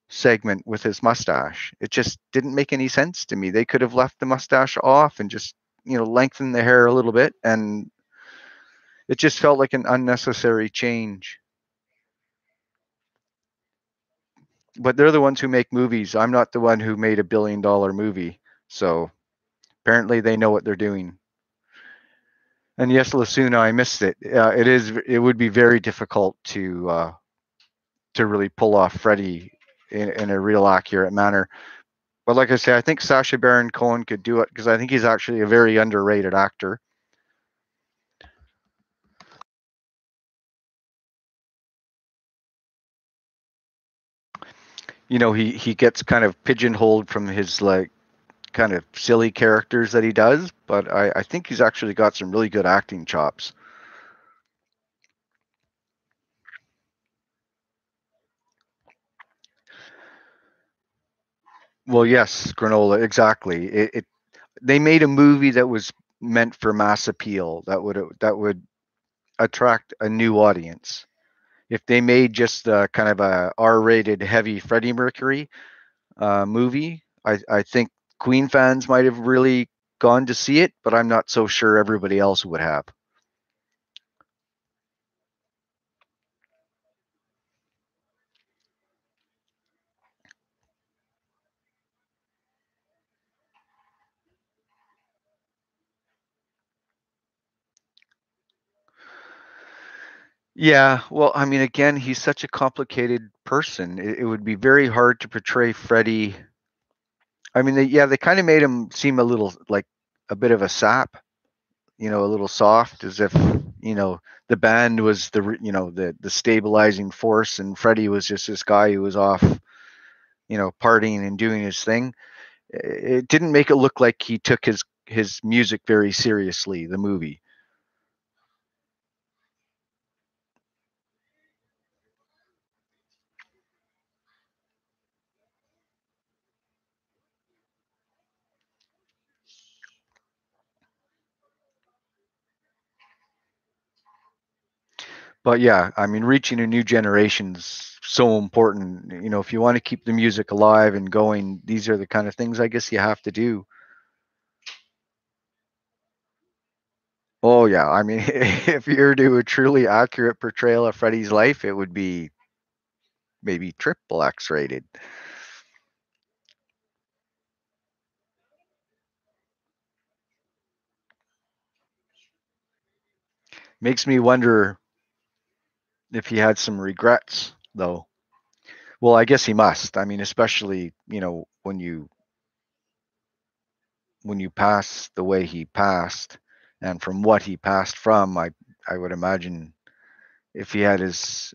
segment with his mustache. It just didn't make any sense to me. They could have left the mustache off and just, lengthened the hair a little bit, and it just felt like an unnecessary change. But they're the ones who make movies. I'm not the one who made $1 billion movie. So apparently they know what they're doing. And yes, Lasuna, I missed it. It would be very difficult to really pull off Freddy in a real accurate manner. But like I say, I think Sacha Baron Cohen could do it because I think he's actually a very underrated actor. He gets kind of pigeonholed from his like kind of silly characters that he does, but I think he's actually got some really good acting chops. Well, yes, granola, exactly. They made a movie that was meant for mass appeal, that would attract a new audience. If they made just kind of a R-rated heavy Freddie Mercury movie, I think Queen fans might have really gone to see it, but I'm not so sure everybody else would have. Yeah, well, I mean, again, he's such a complicated person. It would be very hard to portray Freddie. I mean, they kind of made him seem a little like a bit of a sap, a little soft, as if the band was the stabilizing force, and Freddie was just this guy who was off, partying and doing his thing. It didn't make it look like he took his music very seriously. The movie. But yeah, I mean, reaching a new generation's so important. If you want to keep the music alive and going, these are the kind of things I guess you have to do. Oh yeah, I mean, if you're to do a truly accurate portrayal of Freddie's life, it would be maybe triple X rated. Makes me wonder if he had some regrets, though. Well, I guess he must. I mean, especially when you pass the way he passed, and from what he passed from, I would imagine if he had his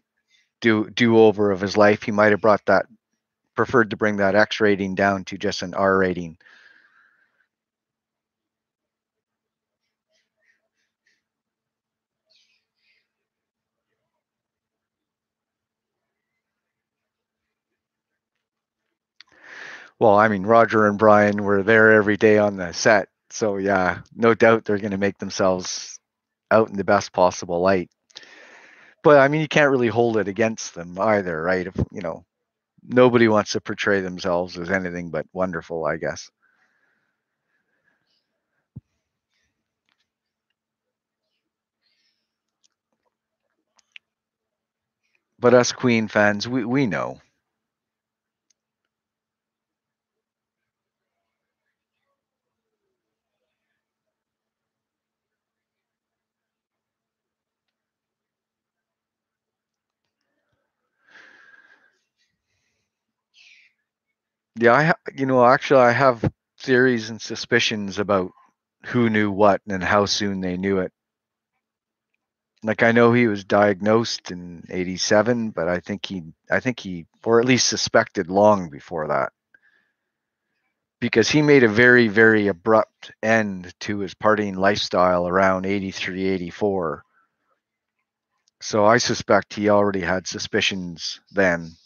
do over of his life, he might have preferred to bring that X rating down to just an R rating. Well, I mean, Roger and Brian were there every day on the set, so yeah, no doubt they're going to make themselves out in the best possible light. But I mean, you can't really hold it against them either, right? If nobody wants to portray themselves as anything but wonderful, I guess. But us Queen fans, we know. Yeah, actually, I have theories and suspicions about who knew what and how soon they knew it. Like I know he was diagnosed in '87, but I think he, or at least suspected long before that, because he made a very, very abrupt end to his partying lifestyle around '83, '84. So I suspect he already had suspicions then.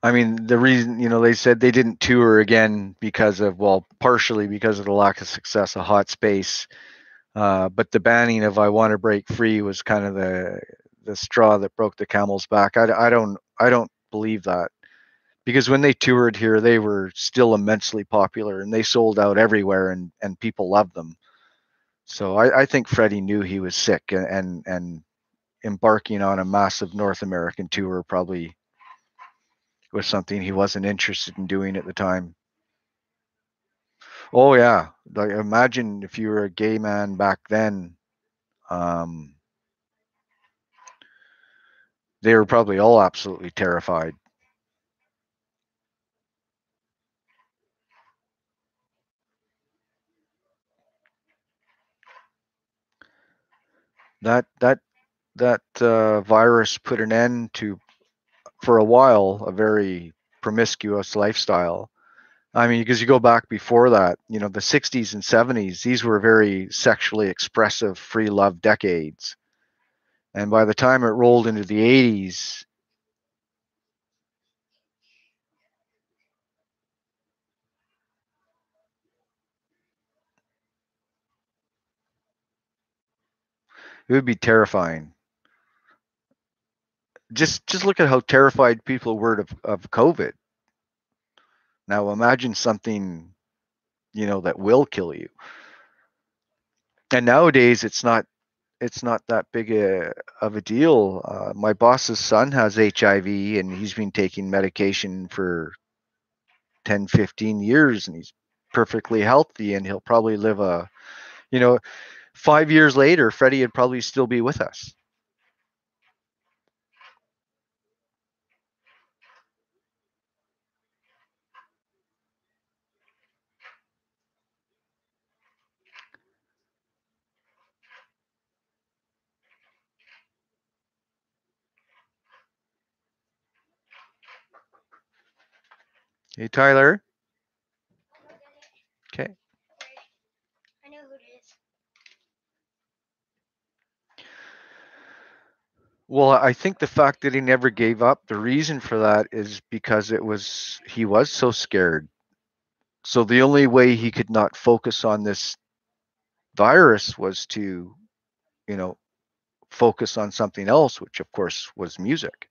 I mean, the reason, they said they didn't tour again because of, well, partially because of the lack of success of Hot Space. But the banning of "I Want to Break Free" was kind of the straw that broke the camel's back. I don't believe that, because when they toured here, they were still immensely popular and they sold out everywhere, and people loved them. So I think Freddie knew he was sick, and embarking on a massive North American tour probably was something he wasn't interested in doing at the time. Oh yeah, like imagine if you were a gay man back then. Um, they were probably all absolutely terrified. That virus put an end to, for a while, a very promiscuous lifestyle. I mean, because you go back before that, the 60s and 70s, these were very sexually expressive, free love decades. And by the time it rolled into the 80s, it would be terrifying. Just look at how terrified people were of COVID. Now imagine something, that will kill you. And nowadays it's not that big of a deal. My boss's son has HIV and he's been taking medication for 10, 15 years and he's perfectly healthy and he'll probably live you know, 5 years later, Freddie would probably still be with us. Hey, Tyler. Okay. I know who it is. Well, I think the fact that he never gave up, the reason for that is because he was so scared. So the only way he could not focus on this virus was to, you know, focus on something else, which of course was music.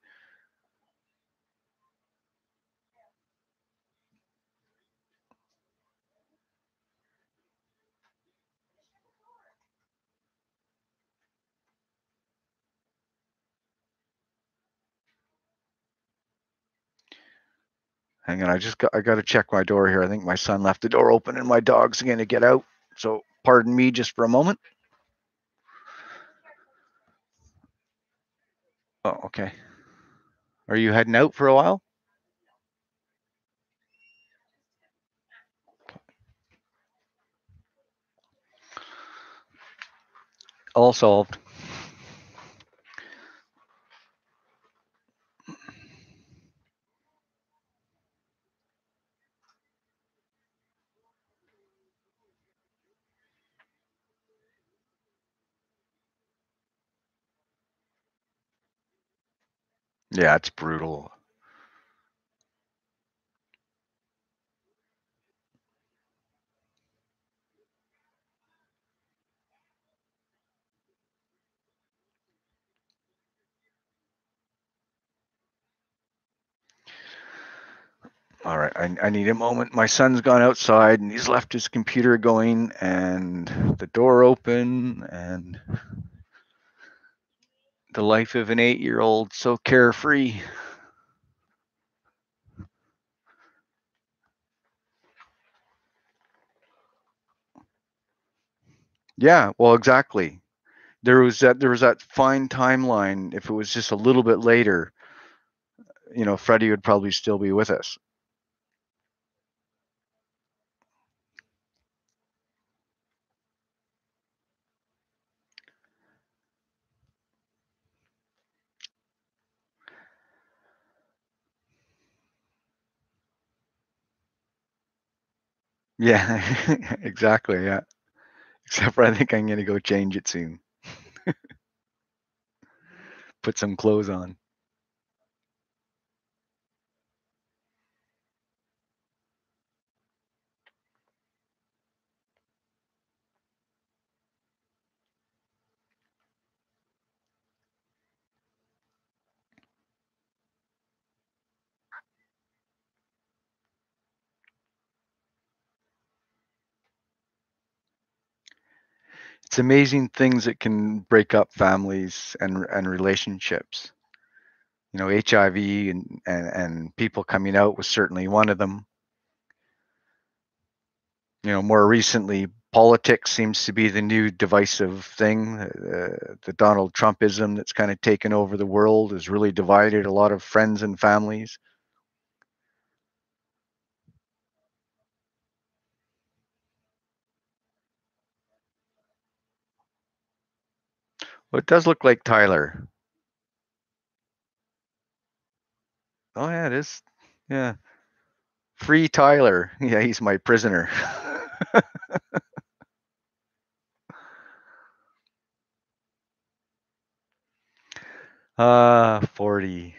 Hang on, I got to check my door here. I think my son left the door open and my dog's going to get out. So pardon me just for a moment. Oh, okay. Are you heading out for a while? All solved. Yeah, it's brutal. All right, I need a moment. My son's gone outside and he's left his computer going and the door open, and the life of an 8-year-old so carefree. Yeah, well, exactly. There was that fine timeline. If it was just a little bit later, Freddie would probably still be with us. Yeah, exactly. Yeah. Except for I think I'm gonna go change it soon. Put some clothes on. It's amazing things that can break up families and relationships. You know, HIV and people coming out was certainly one of them. You know, more recently, politics seems to be the new divisive thing. The Donald Trumpism that's kind of taken over the world has really divided a lot of friends and families. Well, it does look like Tyler. Oh yeah, it is. Yeah, free Tyler. Yeah, he's my prisoner. 40.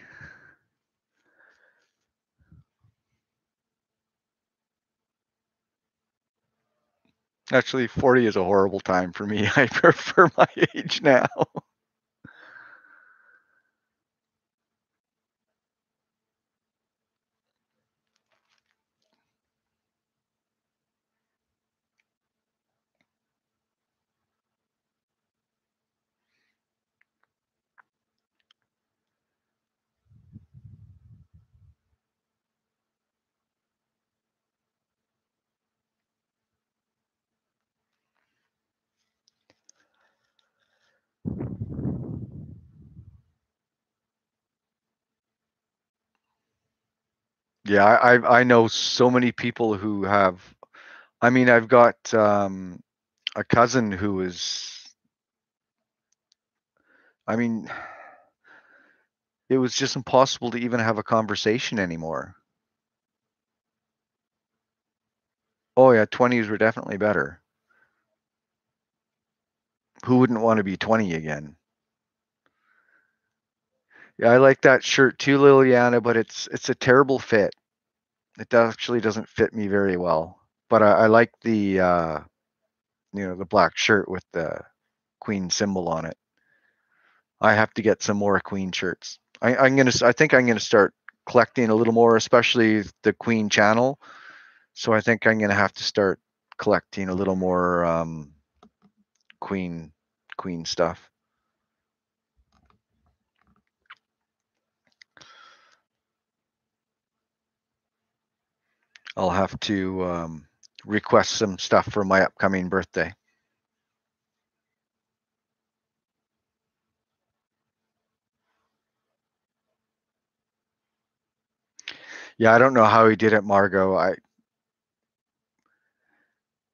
Actually, 40 is a horrible time for me. I prefer my age now. Yeah, I know so many people who have. I mean, I've got a cousin who is. I mean, it was just impossible to even have a conversation anymore. Oh yeah, 20s were definitely better. Who wouldn't want to be 20 again? Yeah, I like that shirt too, Liliana, but it's a terrible fit. It actually doesn't fit me very well. But I like the the black shirt with the Queen symbol on it. I have to get some more Queen shirts. I think I'm gonna start collecting a little more, especially the Queen channel. So I think I'm gonna have to start collecting a little more Queen Queen stuff. I'll have to request some stuff for my upcoming birthday. Yeah, I don't know how he did it, Margot.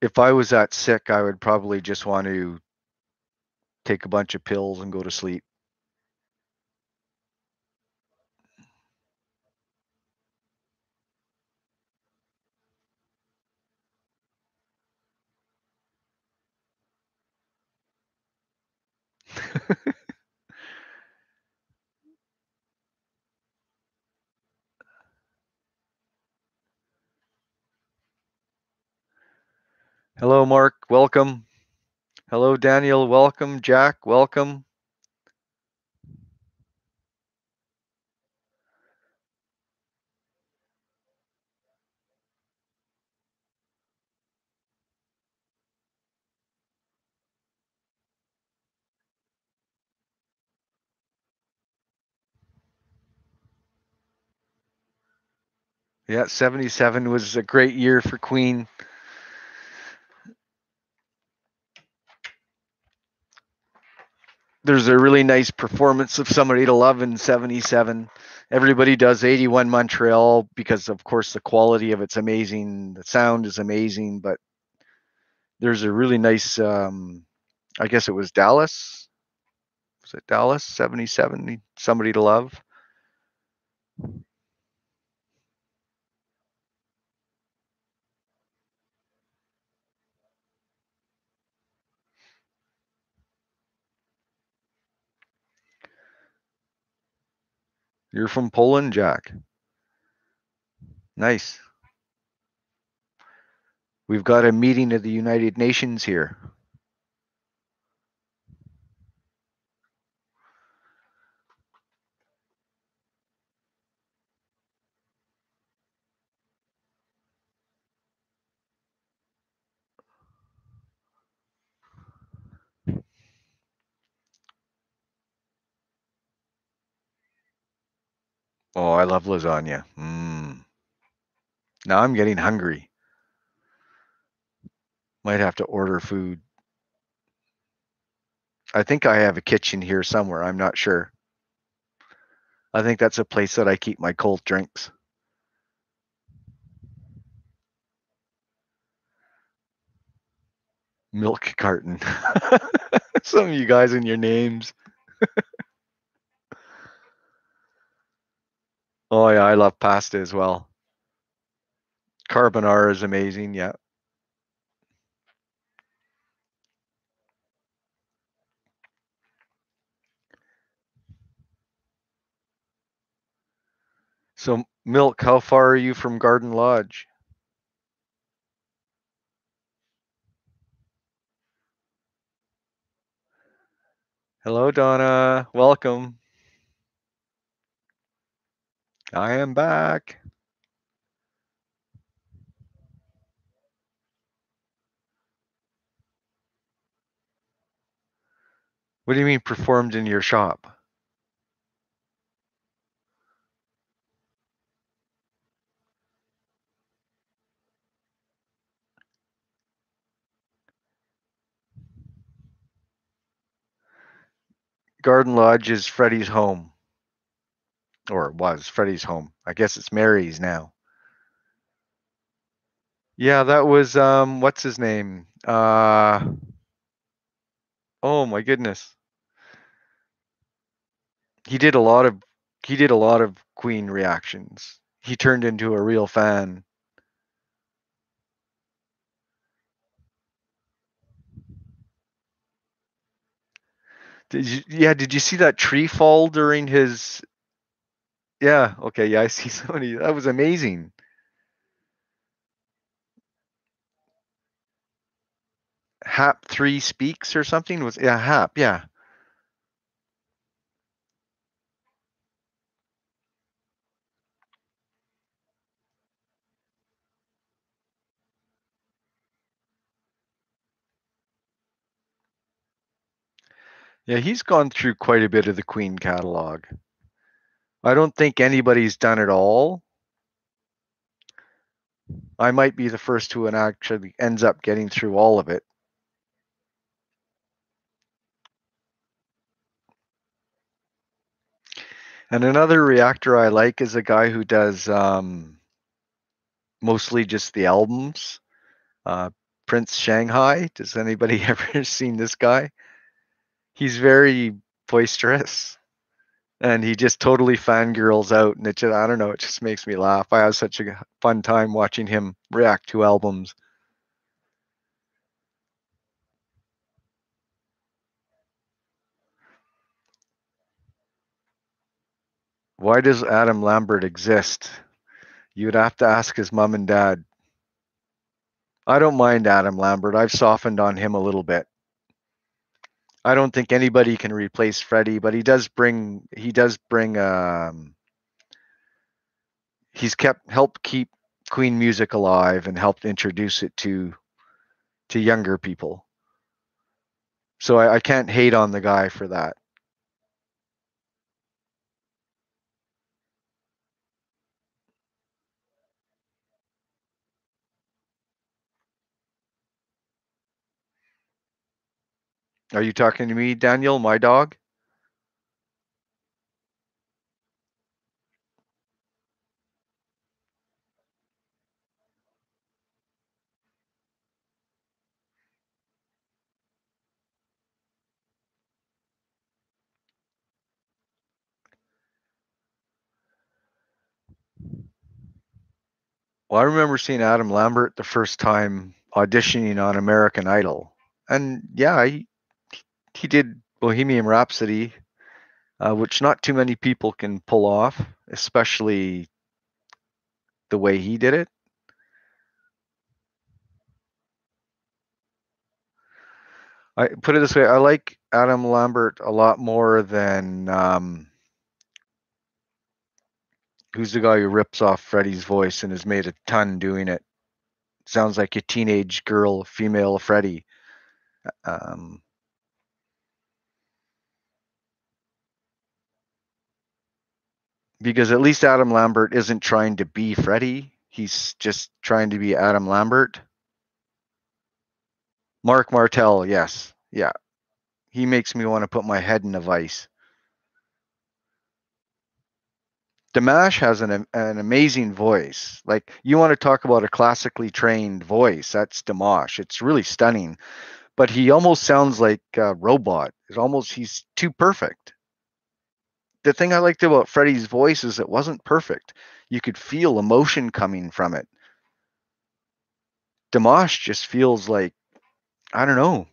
If I was that sick, I would probably just want to take a bunch of pills and go to sleep. Hello, Mark. Welcome. Hello, Daniel. Welcome. Jack. Welcome. Yeah, 77 was a great year for Queen. There's a really nice performance of Somebody to Love in 77. Everybody does 81 Montreal because, of course, the quality of it's amazing. The sound is amazing, but there's a really nice, I guess it was Dallas. Was it Dallas 77? Somebody to Love. You're from Poland, Jack. Nice. We've got a meeting of the United Nations here. Oh, I love lasagna. Now I'm getting hungry. Might have to order food. I think I have a kitchen here somewhere. I'm not sure. I think that's a place that I keep my cold drinks. Milk carton. Some of you guys and your names. Oh yeah, I love pasta as well. Carbonara is amazing. Yeah. So, Milk, how far are you from Garden Lodge? Hello, Donna. Welcome. I am back. What do you mean performed in your shop? Garden Lodge is Freddie's home, or was Freddie's home. I guess it's Mary's now. Yeah, that was what's his name? Oh my goodness. He did a lot of Queen reactions. He turned into a real fan. Did you see that tree fall during his Yeah, okay, yeah, I see somebody. That was amazing. Hap 3 speaks or something was yeah, Hap, yeah. Yeah, he's gone through quite a bit of the Queen catalog. I don't think anybody's done it all. I might be the first who actually ends up getting through all of it. And another reactor I like is a guy who does mostly just the albums. Prince Shanghai. Does anybody ever seen this guy? He's very boisterous. And he just totally fangirls out, and I don't know, it just makes me laugh. I have such a fun time watching him react to albums. Why does Adam Lambert exist? You'd have to ask his mom and dad. I don't mind Adam Lambert. I've softened on him a little bit. I don't think anybody can replace Freddie, but he's helped keep Queen music alive and helped introduce it to younger people. So I can't hate on the guy for that. Are you talking to me, Daniel, my dog? Well, I remember seeing Adam Lambert the first time auditioning on American Idol. And yeah, he did Bohemian Rhapsody, which not too many people can pull off, especially the way he did it. I put it this way: I like Adam Lambert a lot more than who's the guy who rips off Freddie's voice and has made a ton doing it. Sounds like a teenage girl, female Freddie. Um, because at least Adam Lambert isn't trying to be Freddie. He's just trying to be Adam Lambert. Mark Martel, yes. Yeah. He makes me want to put my head in a vice. Dimash has an amazing voice. Like, you want to talk about a classically trained voice, that's Dimash. It's really stunning. But he almost sounds like a robot. He's too perfect. The thing I liked about Freddie's voice is it wasn't perfect. You could feel emotion coming from it. Dimash just feels like, I don't know.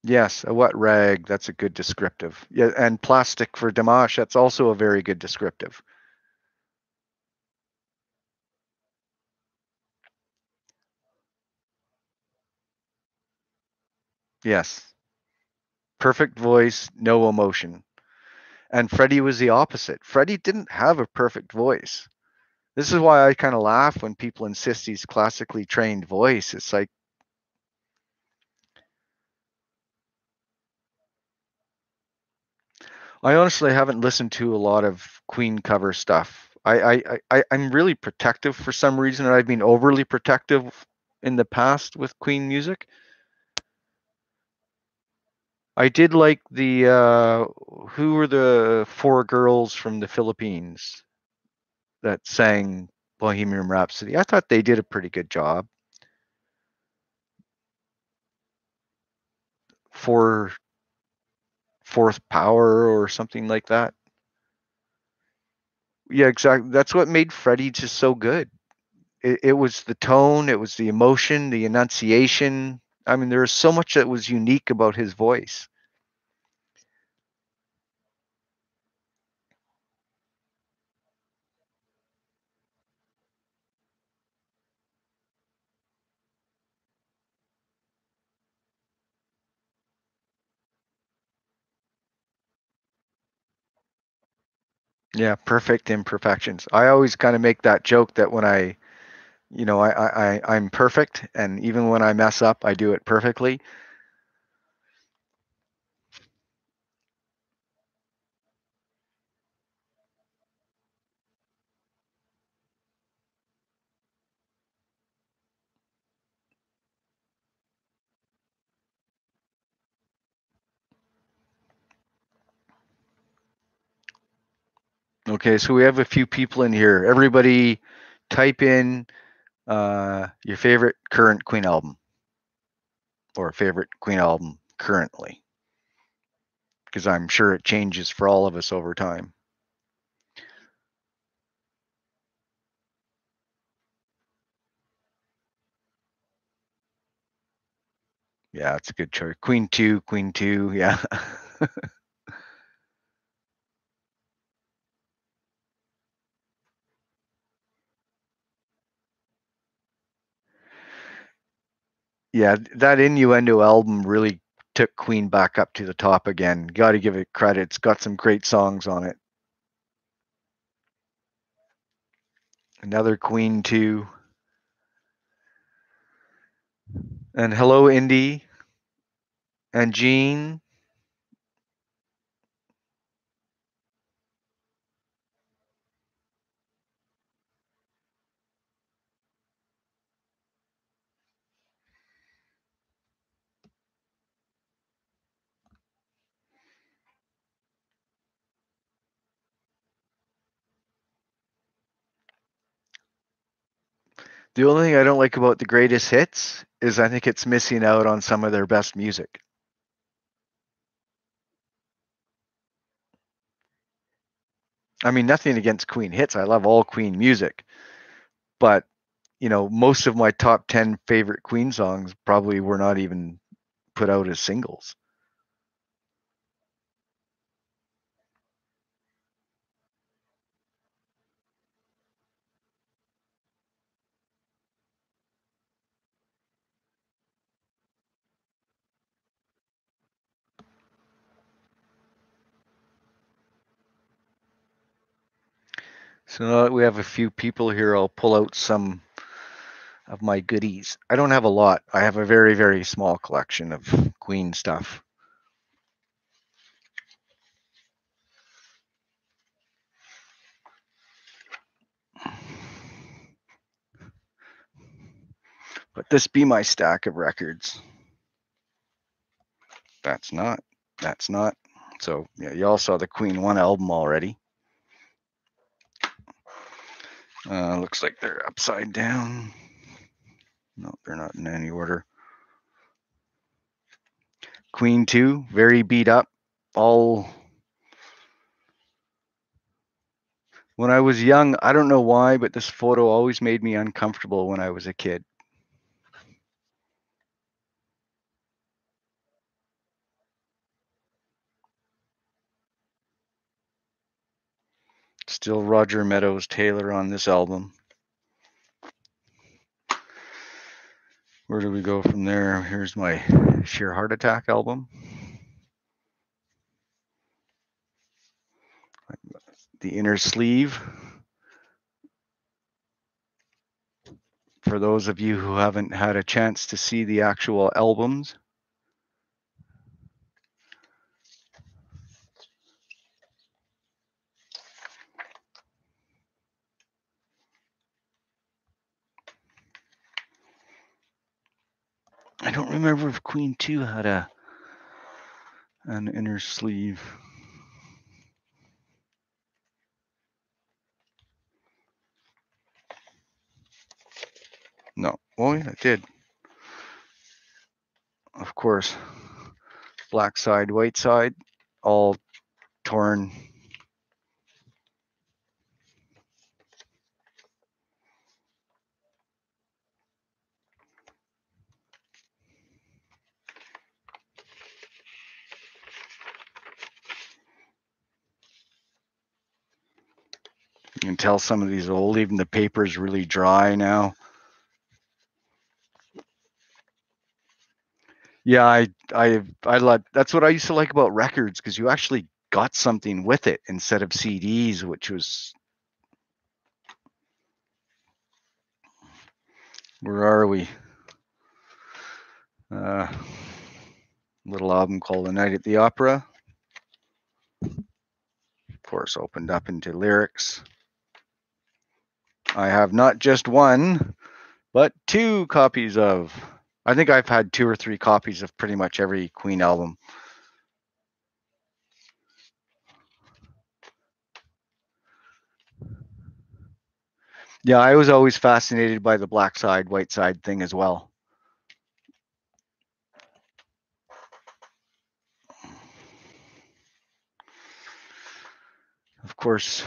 Yes, a wet rag, that's a good descriptive. Yeah, and plastic for Dimash, that's also a very good descriptive. Yes. Perfect voice, no emotion. And Freddie was the opposite. Freddie didn't have a perfect voice. This is why I kind of laugh when people insist he's classically trained voice. It's like, I honestly haven't listened to a lot of Queen cover stuff. I'm really protective for some reason, and I've been overly protective in the past with Queen music. I did like the who were the four girls from the Philippines that sang Bohemian Rhapsody? I thought they did a pretty good job. For Fourth Power or something like that. Yeah, exactly. That's what made Freddie just so good. It was the tone, it was the emotion, the enunciation. I mean, there was so much that was unique about his voice. Yeah, perfect imperfections. I always kind of make that joke that when I'm perfect, and even when I mess up, I do it perfectly. Okay, so we have a few people in here. Everybody, type in your favorite current Queen album or favorite Queen album currently, because I'm sure it changes for all of us over time. Yeah, it's a good choice. Queen 2, yeah. Yeah, that Innuendo album really took Queen back up to the top again. Got to give it credit. It's got some great songs on it. Another Queen 2. And hello, Indy and Jean. The only thing I don't like about the greatest hits is I think it's missing out on some of their best music. I mean, nothing against Queen hits. I love all Queen music. But, most of my top 10 favorite Queen songs probably were not even put out as singles. So now that we have a few people here, I'll pull out some of my goodies. I don't have a lot. I have a very, very small collection of Queen stuff. But this be my stack of records. That's not. That's not. So yeah, you all saw the Queen 1 album already. Looks like they're upside down. No, they're not in any order. Queen 2, very beat up. All. When I was young, I don't know why, but this photo always made me uncomfortable when I was a kid. Still Roger Meadows Taylor on this album. Where do we go from there? Here's my Sheer Heart Attack album. The inner sleeve. For those of you who haven't had a chance to see the actual albums, I don't remember if Queen 2 had an inner sleeve. No. Oh, yeah, it did. Of course. Black side, white side, all torn. You can tell some of these old, even the paper is really dry now. Yeah, I like, that's what I used to like about records, because you actually got something with it instead of CDs, which was, where are we? Little album called The Night at the Opera. Of course, opened up into lyrics. I have not just one, but 2 copies of, I think I've had 2 or 3 copies of pretty much every Queen album. Yeah, I was always fascinated by the black side, white side thing as well. Of course,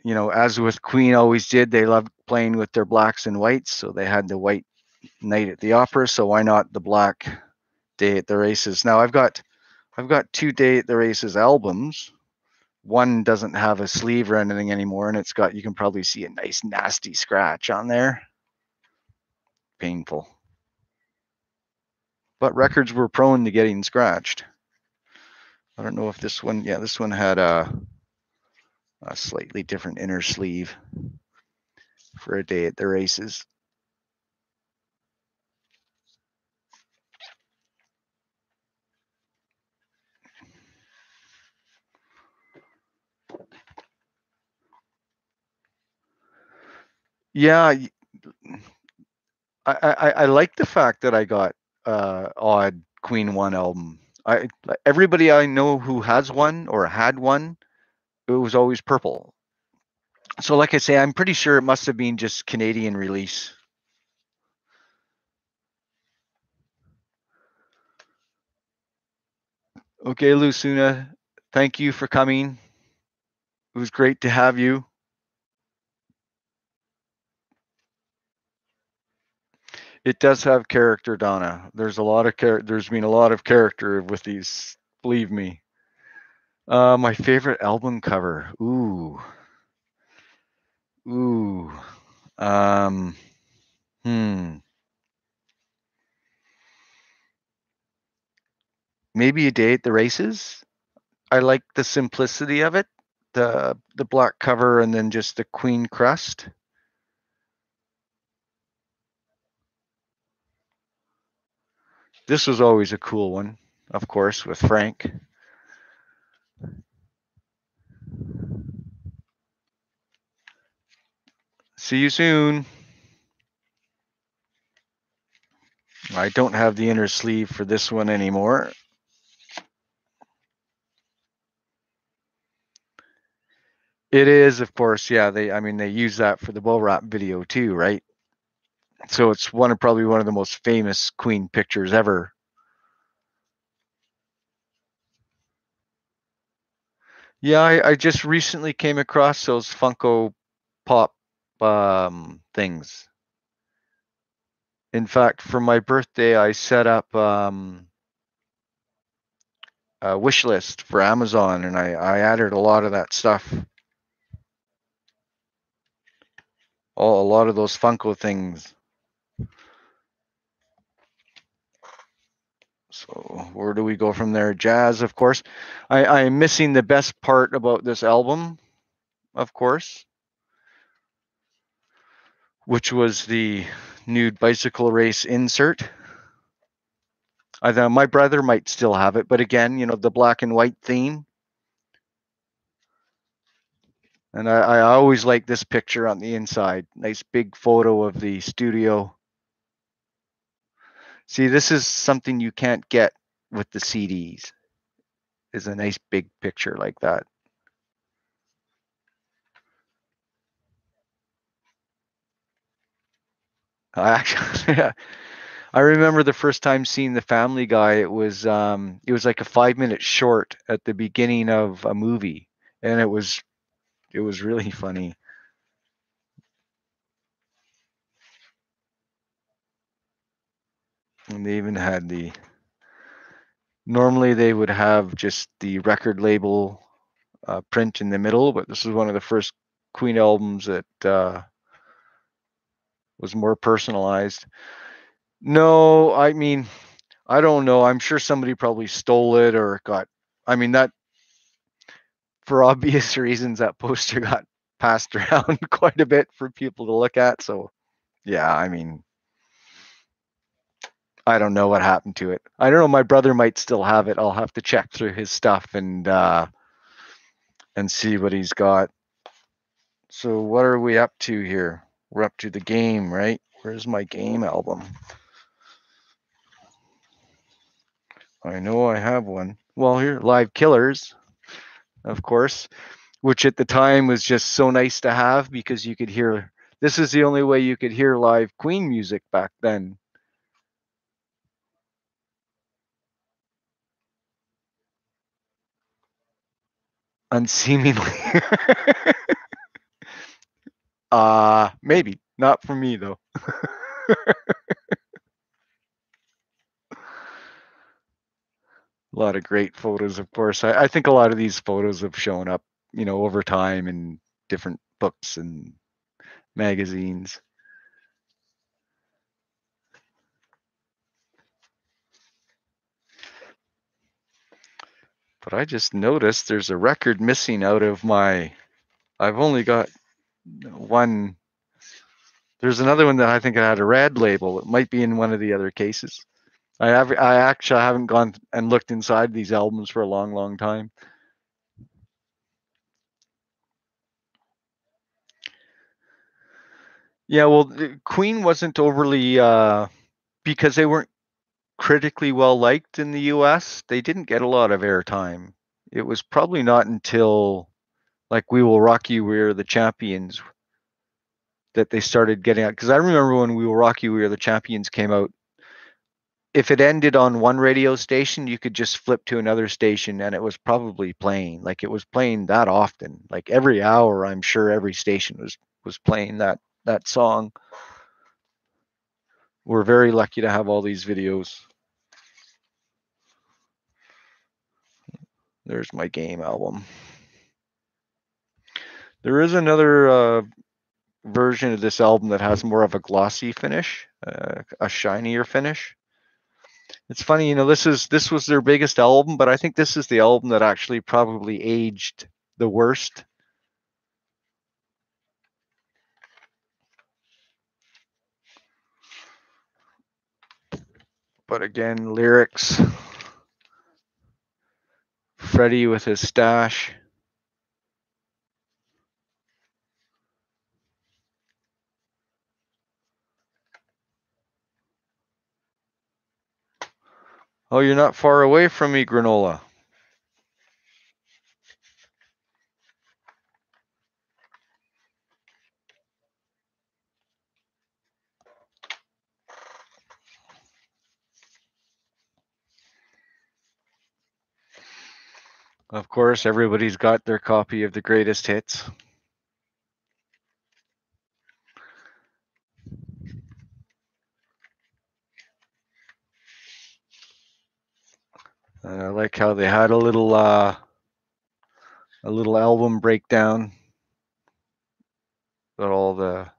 you know, as with Queen always did, they loved playing with their blacks and whites. So they had the white Night at the Opera. So why not the black Day at the Races? Now I've got 2 Day at the Races albums. One doesn't have a sleeve or anything anymore, and it's got, you can probably see a nice nasty scratch on there. Painful. But records were prone to getting scratched. I don't know if this one, yeah, this one had a slightly different inner sleeve for A Day at the Races. Yeah, I like the fact that I got odd Queen 1 album. Everybody I know who has one or had one, it was always purple. So like I say, I'm pretty sure it must have been just Canadian release. Okay, Lucuna, thank you for coming. It was great to have you. It does have character, Donna. There's a lot of there's been a lot of character with these, believe me. My favorite album cover. Ooh. Um, Maybe A Day at the Races. I like the simplicity of it. the black cover and then just the Queen crest. This was always a cool one, of course, with Frank. See you soon. I don't have the inner sleeve for this one anymore. It is, of course, yeah. They use that for the bull wrap video too, right? So it's probably one of the most famous Queen pictures ever. Yeah, I just recently came across those Funko Pop things. In fact, for my birthday, I set up a wish list for Amazon, and I added a lot of that stuff. A lot of those Funko things. So where do we go from there? Jazz, of course. I'm missing the best part about this album, of course, which was the nude bicycle race insert. I thought my brother might still have it, but again, the black and white theme. And I always like this picture on the inside. Nice big photo of the studio. See, this is something you can't get with the CDs. Is a nice big picture like that. I remember the first time seeing the Family Guy. It was like a 5-minute short at the beginning of a movie, and it was really funny. And they even had normally they would have just the record label print in the middle, but this is one of the first Queen albums that was more personalized. No, I mean, I don't know. I'm sure somebody probably stole it or that, for obvious reasons, that poster got passed around quite a bit for people to look at. So, yeah, I don't know what happened to it. I don't know. My brother might still have it. I'll have to check through his stuff and see what he's got. So what are we up to here? We're up to the game, right? Where's my game album? I know I have one. Well, here, Live Killers, of course, which at the time was just so nice to have because you could hear. This is the only way you could hear live Queen music back then. Unseemingly. Maybe. Not for me, though. A lot of great photos, of course. I think a lot of these photos have shown up, over time in different books and magazines. But I just noticed there's a record missing out of my. I've only got one. There's another one that I think it had a red label. It might be in one of the other cases. I actually haven't gone and looked inside these albums for a long, long time. Yeah, well, Queen wasn't overly because they weren't critically well liked in the US. They didn't get a lot of airtime. It was probably not until like We Will Rock You, We're the Champions that they started getting out. Because I remember when We Will Rock You, We Are the Champions came out, if it ended on one radio station, you could just flip to another station and it was probably playing. Like it was playing that often. Like every hour, I'm sure every station was playing that song. We're very lucky to have all these videos. There's my game album. There is another version of this album that has more of a glossy finish, a shinier finish. It's funny, this was their biggest album, but I think this is the album that actually probably aged the worst. But again, lyrics. Freddie with his stash. Oh, you're not far away from me, Granola. Of course, everybody's got their copy of the greatest hits. And I like how they had a little album breakdown that all the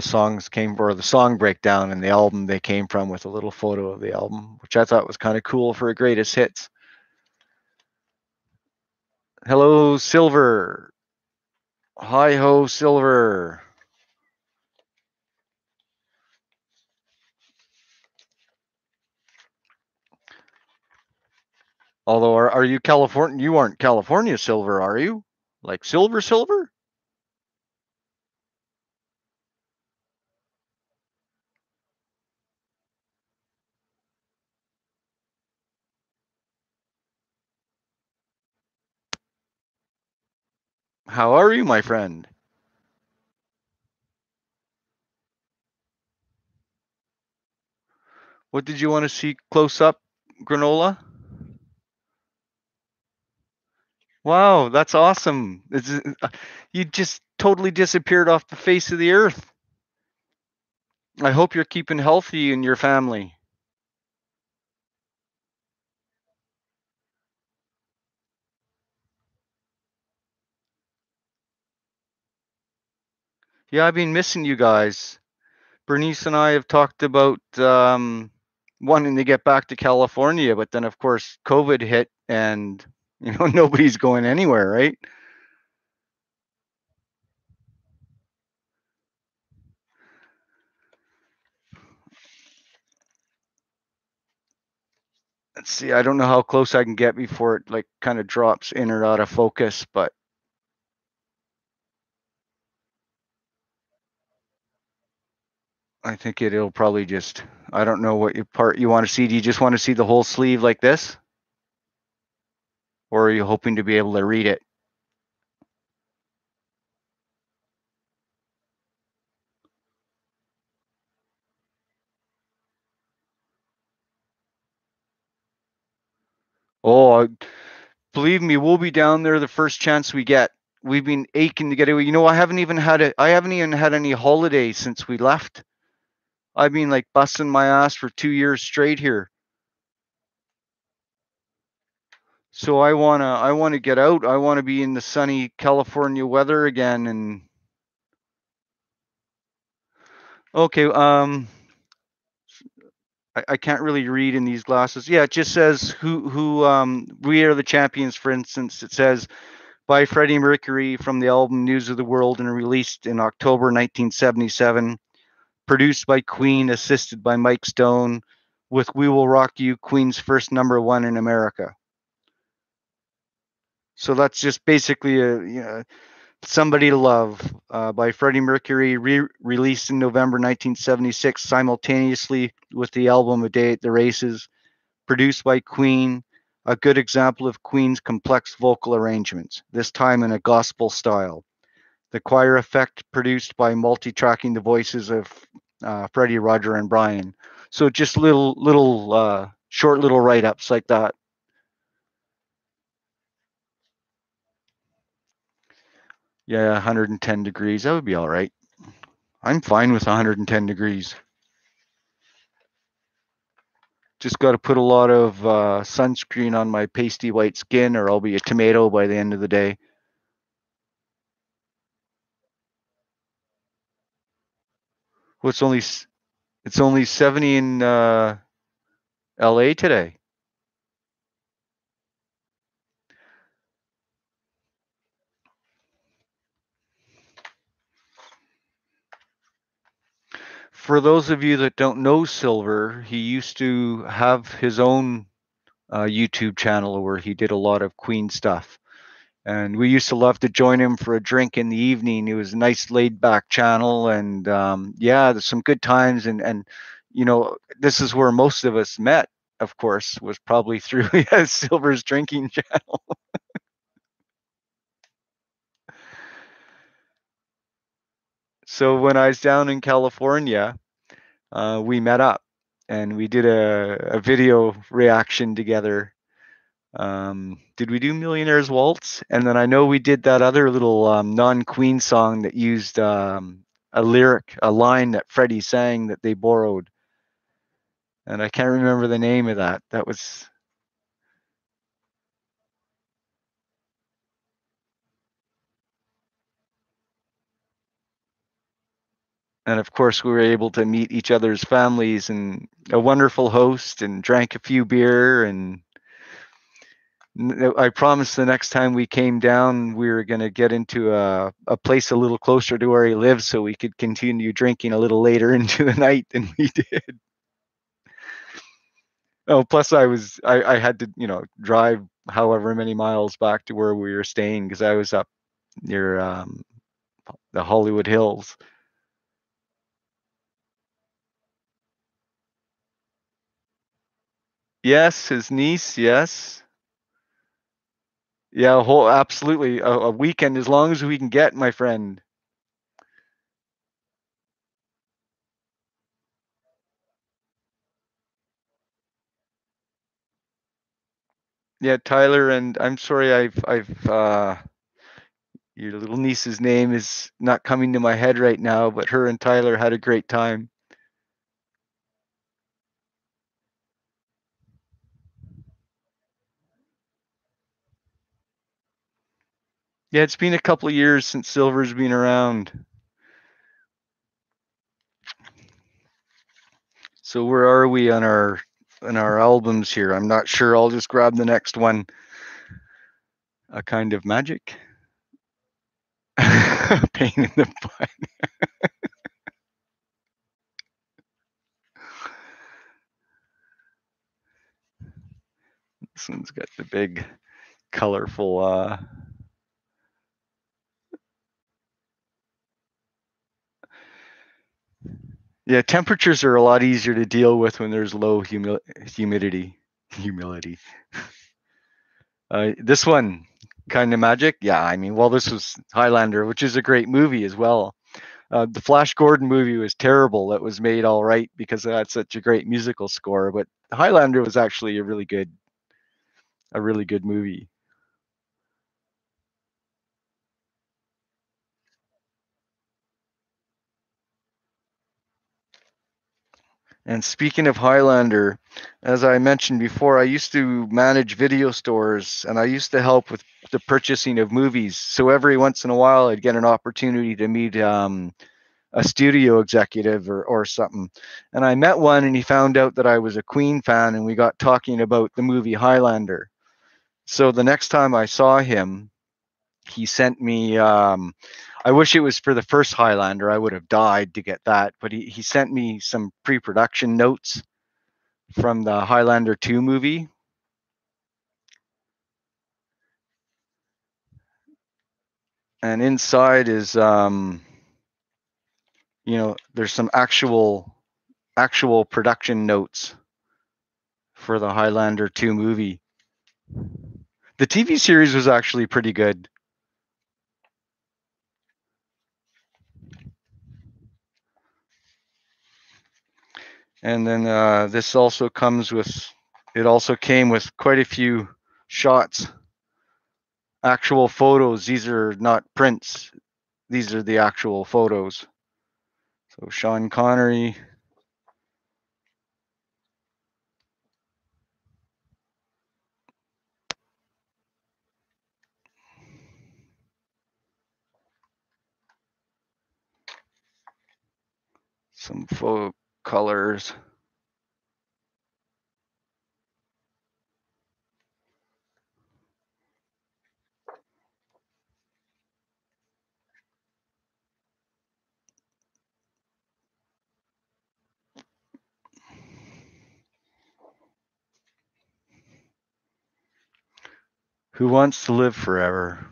songs came, or the song breakdown and the album they came from, with a little photo of the album, which I thought was kind of cool for a greatest hits. Hello, Silver. Hi ho, Silver. Although, are you California? You aren't California Silver, are you? Like Silver? How are you, my friend? What did you want to see close up, Granola? Wow, that's awesome. You just totally disappeared off the face of the earth. I hope you're keeping healthy in your family. Yeah, I've been missing you guys. Bernice and I have talked about wanting to get back to California, but then of course COVID hit, and nobody's going anywhere, right? Let's see. I don't know how close I can get before it like kind of drops in or out of focus, but I think it'll probably just. I don't know what part you want to see. Do you just want to see the whole sleeve like this, or are you hoping to be able to read it? Oh, believe me, we'll be down there the first chance we get. We've been aching to get away. I haven't even had any holidays since we left. I've been like busting my ass for 2 years straight here. So I wanna get out. I wanna be in the sunny California weather again. And okay, I can't really read in these glasses. Yeah, it just says who we are the champions. For instance, it says by Freddie Mercury from the album News of the World and released in October 1977. Produced by Queen, assisted by Mike Stone, with We Will Rock You, Queen's first #1 in America. So that's just basically Somebody to Love by Freddie Mercury, released in November 1976, simultaneously with the album A Day at the Races, produced by Queen, a good example of Queen's complex vocal arrangements, this time in a gospel style. The choir effect produced by multi-tracking the voices of Freddie, Roger, and Brian. So just short little write-ups like that. Yeah, 110 degrees. That would be all right. I'm fine with 110 degrees. Just got to put a lot of sunscreen on my pasty white skin, or I'll be a tomato by the end of the day. Well, it's only 70 in LA today. for those of you that don't know Silver, he used to have his own YouTube channel where he did a lot of Queen stuff. And we used to love to join him for a drink in the evening. It was a nice laid back channel. And yeah, there's some good times. And, you know, this is where most of us met, of course, was probably through Silver's drinking channel. So when I was down in California, we met up and we did a video reaction together. Did we do Millionaire's Waltz? And then I know we did that other little non-Queen song that used a lyric, a line that Freddie sang that they borrowed. And I can't remember the name of that. That was... And of course, we were able to meet each other's families and a wonderful host and drank a few beer. And I promised the next time we came down, we were going to get into a place a little closer to where he lives so we could continue drinking a little later into the night than we did. Oh, plus I had to, you know, drive however many miles back to where we were staying because I was up near the Hollywood Hills. Yes, his niece, yes. Yeah, absolutely. A weekend as long as we can get, my friend. Yeah, Tyler, and I'm sorry I've your little niece's name is not coming to my head right now, but her and Tyler had a great time. Yeah, it's been a couple of years since Silver's been around. So where are we on our albums here? I'm not sure. I'll just grab the next one. A Kind of Magic. Pain in the butt. This one's got the big colorful yeah, temperatures are a lot easier to deal with when there's low humidity. This one, Kind of Magic. Yeah, I mean, well, this was Highlander, which is a great movie as well. The Flash Gordon movie was terrible. It was made all right because it had such a great musical score, but Highlander was actually a really good movie. And speaking of Highlander, as I mentioned before, I used to manage video stores and I used to help with the purchasing of movies. So every once in a while, I'd get an opportunity to meet a studio executive or something. And I met one and he found out that I was a Queen fan and we got talking about the movie Highlander. So the next time I saw him, he sent me I wish it was for the first Highlander. I would have died to get that, but he sent me some pre-production notes from the Highlander 2 movie. And inside is you know, there's some actual production notes for the Highlander 2 movie. The TV series was actually pretty good. And then this also comes with, it also came with quite a few shots, actual photos. These are not prints. These are the actual photos. So Sean Connery. Some photo colors. Who wants to live forever?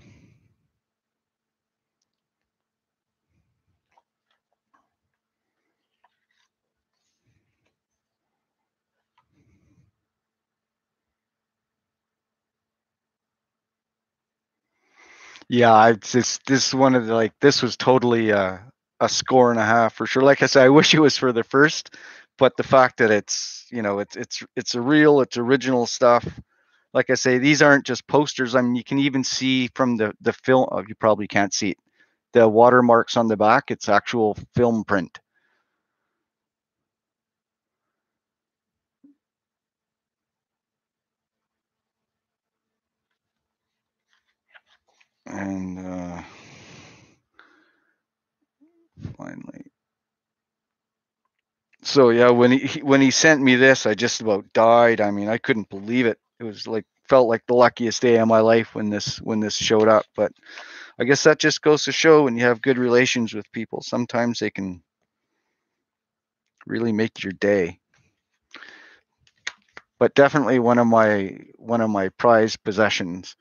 Yeah, it's just this is one of the like this was totally a score and a half for sure. Like I said, I wish it was for the first, but the fact that it's it's a real, it's original stuff. Like I say, these aren't just posters. I mean, you can even see from the film. Oh, you probably can't see it. The watermarks on the back. It's actual film print. And finally, so yeah, when he sent me this, I just about died. I mean, I couldn't believe it. It was like felt like the luckiest day of my life when this showed up. But I guess that just goes to show when you have good relations with people, sometimes they can really make your day. But definitely one of my prized possessions.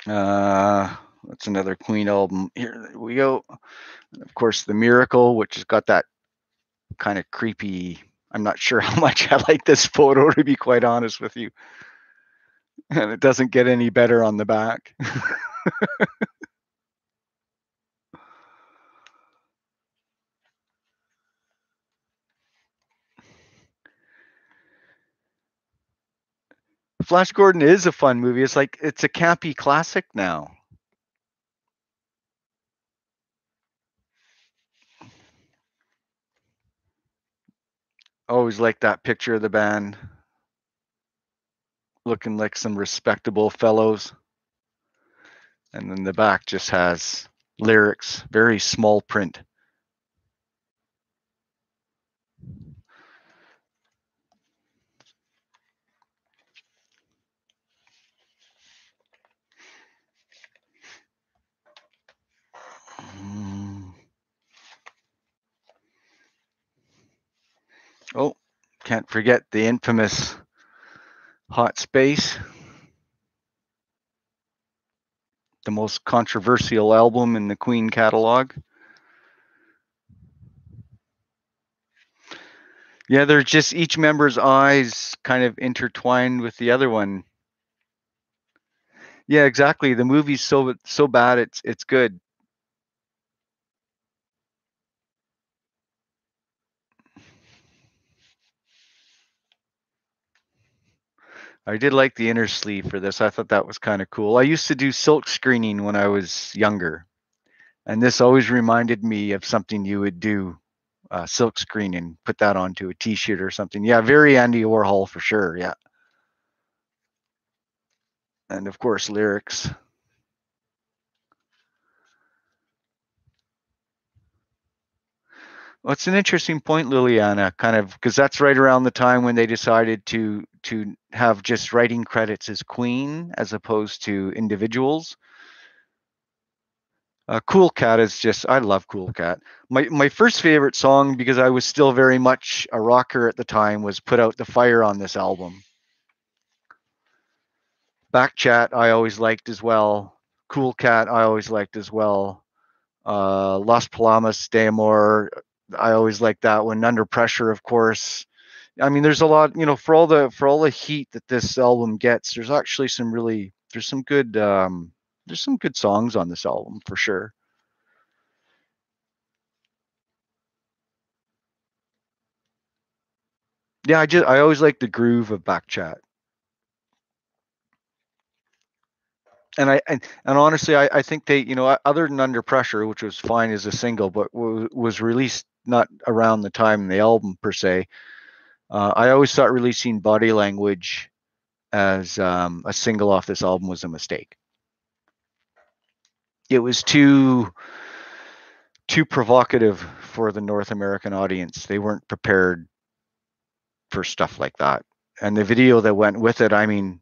That's another Queen album. Here we go. Of course, The Miracle, which has got that kind of creepy. I'm not sure how much I like this photo, to be quite honest with you. And it doesn't get any better on the back. Flash Gordon is a fun movie. It's like it's a campy classic now. Always like that picture of the band looking like some respectable fellows. And then the back just has lyrics, very small print. Oh, can't forget the infamous Hot Space, the most controversial album in the Queen catalog. Yeah, they're just each member's eyes kind of intertwined with the other one. Yeah, exactly. The movie's so bad it's good. I did like the inner sleeve for this. I thought that was kind of cool. I used to do silk screening when I was younger, and this always reminded me of something you would do, silk screen and put that onto a T-shirt or something. Yeah, very Andy Warhol for sure. Yeah, and of course lyrics. Well, it's an interesting point, Liliana, kind of because that's right around the time when they decided to have just writing credits as Queen as opposed to individuals. Cool Cat is just I love Cool Cat. My first favorite song, because I was still very much a rocker at the time, was Put Out the Fire on this album. Back Chat I always liked as well. Cool Cat I always liked as well. Las Palomas de Amor I always liked that one. Under Pressure, of course. I mean, there's a lot, for all the heat that this album gets, there's actually there's some good songs on this album for sure. Yeah, I always like the groove of Back Chat. And honestly, I think they, other than Under Pressure, which was fine as a single, but was released not around the time the album per se. I always thought releasing Body Language as a single off this album was a mistake. It was too provocative for the North American audience. They weren't prepared for stuff like that. And the video that went with it, I mean,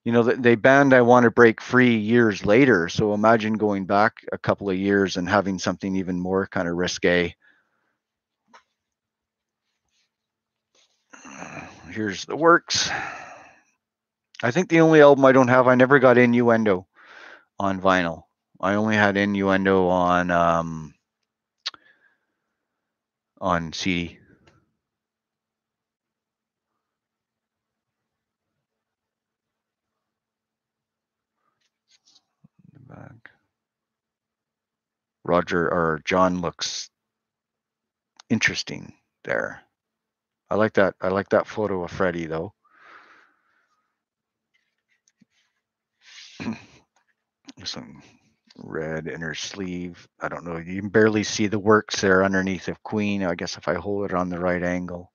they banned I Want to Break Free years later. So imagine going back a couple of years and having something even more kind of risque. Here's the works. I think the only album I don't have, I never got Innuendo on vinyl. I only had Innuendo on CD. Back. Roger or John looks interesting there. I like that. I like that photo of Freddie though. Some red inner sleeve. I don't know. You can barely see the works there underneath of Queen. I guess if I hold it on the right angle.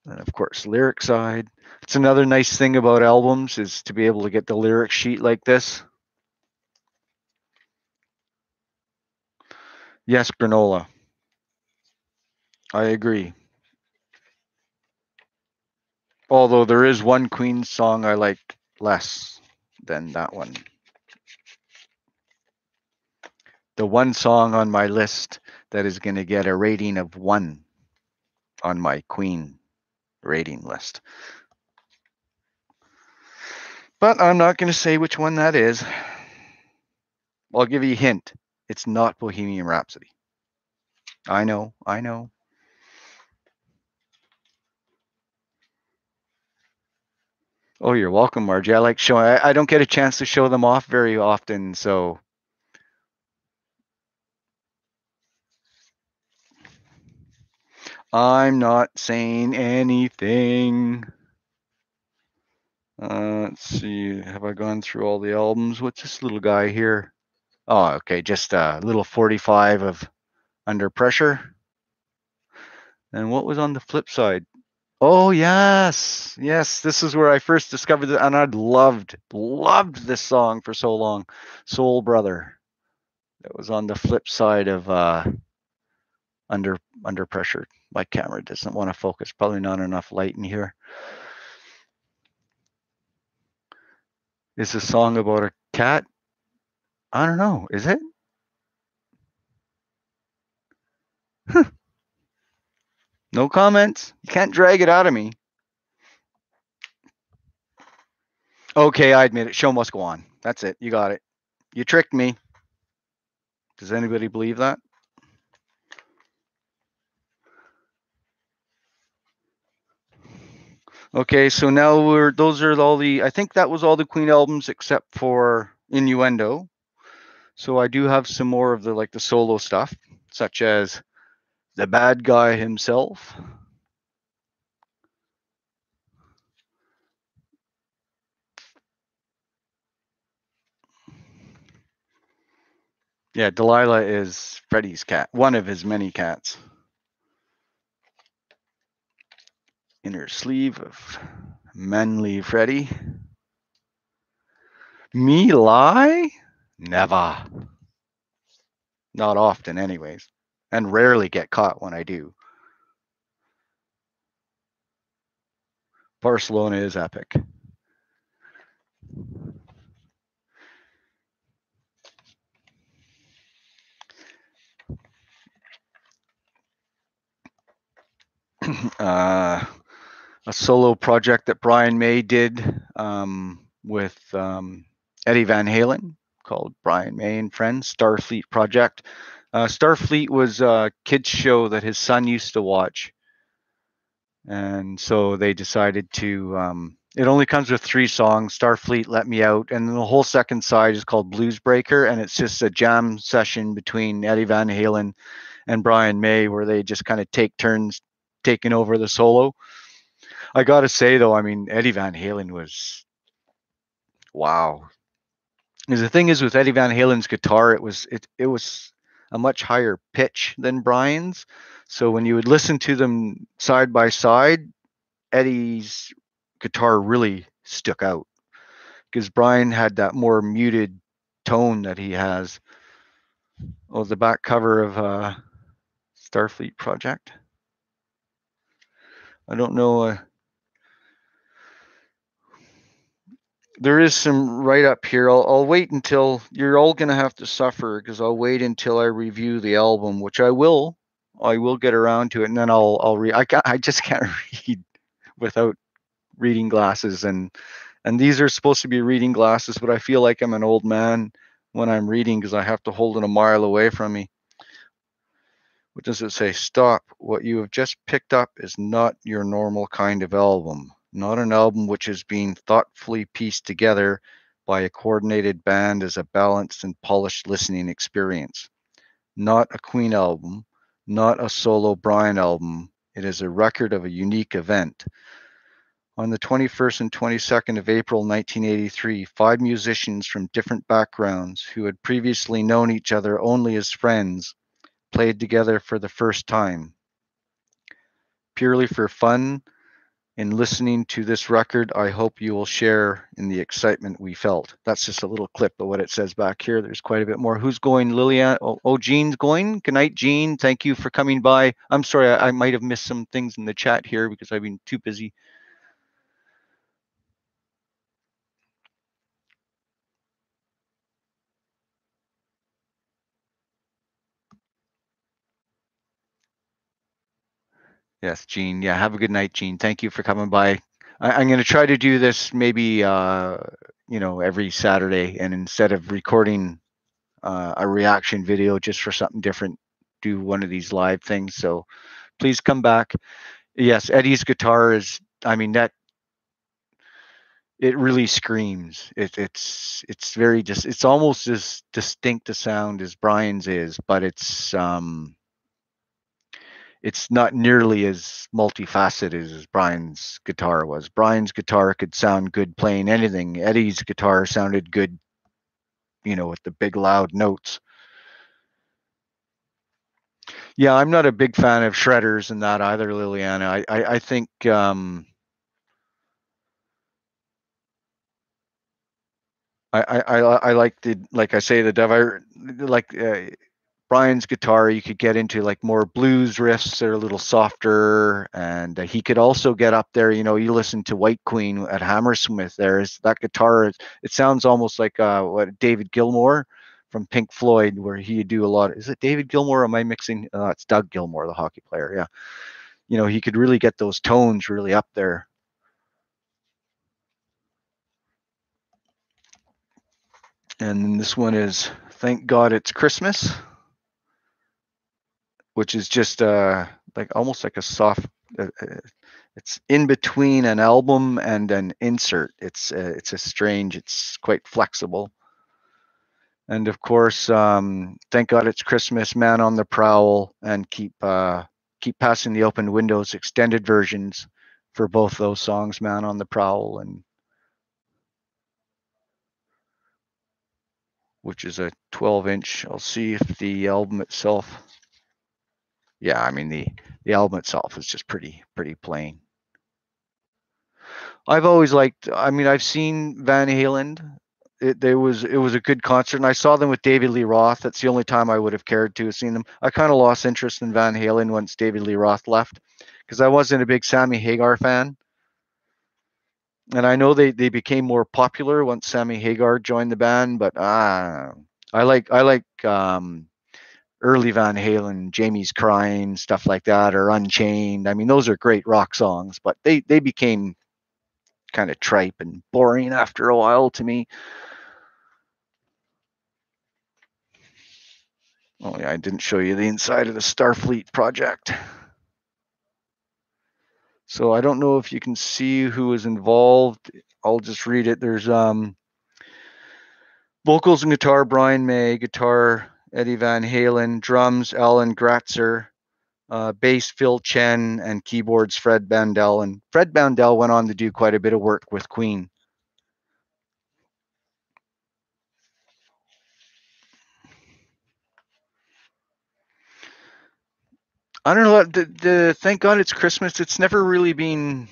And of course, lyric side. It's another nice thing about albums is to be able to get the lyric sheet like this. Yes, granola. I agree. Although there is one Queen song I like less than that one. The one song on my list that is going to get a rating of 1 on my Queen rating list. But I'm not going to say which one that is. I'll give you a hint. It's not Bohemian Rhapsody. I know. Oh, you're welcome, Margie. I like showing. I don't get a chance to show them off very often, so. I'm not saying anything. Let's see. Have I gone through all the albums? What's this little guy here? Oh, okay. Just a little 45 of Under Pressure. And what was on the flip side? Oh, yes. This is where I first discovered it, and I'd loved this song for so long. Soul Brother. That was on the flip side of Under Pressure. My camera doesn't want to focus. Probably not enough light in here. Is a song about a cat? I don't know. Is it? No comments. You can't drag it out of me. Okay, I admit it. Show must go on. That's it. You got it. You tricked me. Does anybody believe that? Okay, so now those are all the, I think that was all the Queen albums except for Innuendo. So I do have some more of the solo stuff, such as The Bad Guy Himself. Yeah, Delilah is Freddie's cat, one of his many cats. Inner sleeve of Manly Freddie. Me lie? Never. Not often, anyways, and rarely get caught when I do. Barcelona is epic. A solo project that Brian May did with Eddie Van Halen called Brian May and Friends, Starfleet Project. Starfleet was a kids show that his son used to watch. And so they decided to, it only comes with 3 songs, Starfleet, Let Me Out, and then the whole second side is called Blues Breaker, and it's just a jam session between Eddie Van Halen and Brian May where they just kind of take turns taking over the solo. I gotta say though, I mean, Eddie Van Halen was, wow. Because the thing is with Eddie Van Halen's guitar, it was a much higher pitch than Brian's. So when you would listen to them side by side, Eddie's guitar really stuck out because Brian had that more muted tone that he has. Oh, the back cover of Starfleet Project. I don't know. There is some right up here. I'll wait until you're all going to have to suffer because I'll wait until I review the album, which I will. I will get around to it, and then I'll read. I just can't read without reading glasses, and these are supposed to be reading glasses, but I feel like I'm an old man when I'm reading because I have to hold it a mile away from me. What does it say? Stop. What you have just picked up is not your normal kind of album. Not an album which is being thoughtfully pieced together by a coordinated band as a balanced and polished listening experience. Not a Queen album, not a solo Brian album. It is a record of a unique event. On the 21st and 22nd of April 1983, 5 musicians from different backgrounds who had previously known each other only as friends played together for the first time. Purely for fun, in listening to this record, I hope you will share in the excitement we felt. That's just a little clip of what it says back here. There's quite a bit more. Who's going? Lillian? Oh, Jean's going. Good night, Jean. Thank you for coming by. I'm sorry, I might have missed some things in the chat here because I've been too busy. Yes, Jean. Yeah, have a good night, Jean. Thank you for coming by. I'm going to try to do this maybe, every Saturday, and instead of recording a reaction video just for something different, do one of these live things. So please come back. Yes, Eddie's guitar is, I mean, that it really screams. It's very just, it's almost as distinct a sound as Brian's is, but it's not nearly as multifaceted as Brian's guitar was. Brian's guitar could sound good playing anything. Eddie's guitar sounded good, with the big loud notes. Yeah, I'm not a big fan of shredders and that either, Liliana. I think I like like I say, the Dev. Like Brian's guitar, you could get into like more blues riffs that are a little softer, and he could also get up there. You listen to White Queen at Hammersmith. There's that guitar. It sounds almost like what David Gilmour from Pink Floyd, where he do a lot. Is it David Gilmour? Am I mixing? It's Doug Gilmour, the hockey player. Yeah, he could really get those tones really up there. And this one is Thank God It's Christmas, which is just like almost like a soft. It's in between an album and an insert. It's a strange. It's quite flexible. And of course, Thank God It's Christmas, Man on the Prowl, and Keep Passing the Open Windows extended versions for both those songs, Man on the Prowl, and which is a 12-inch. I'll see if the album itself. Yeah, I mean the album itself is just pretty plain. I've always liked. I mean, I've seen Van Halen. It was a good concert, and I saw them with David Lee Roth. That's the only time I would have cared to have seen them. I kind of lost interest in Van Halen once David Lee Roth left, because I wasn't a big Sammy Hagar fan. And I know they became more popular once Sammy Hagar joined the band, but I like early Van Halen, Jamie's Crying, stuff like that, or Unchained. I mean, those are great rock songs, but they became kind of tripe and boring after a while to me. Oh yeah, I didn't show you the inside of the Starfleet project. So I don't know if you can see who is involved. I'll just read it. There's vocals and guitar, Brian May, guitar, Eddie Van Halen, drums, Alan Gratzer, bass, Phil Chen, and keyboards, Fred Bandel. And Fred Bandel went on to do quite a bit of work with Queen. I don't know. The Thank God It's Christmas. It's never really been.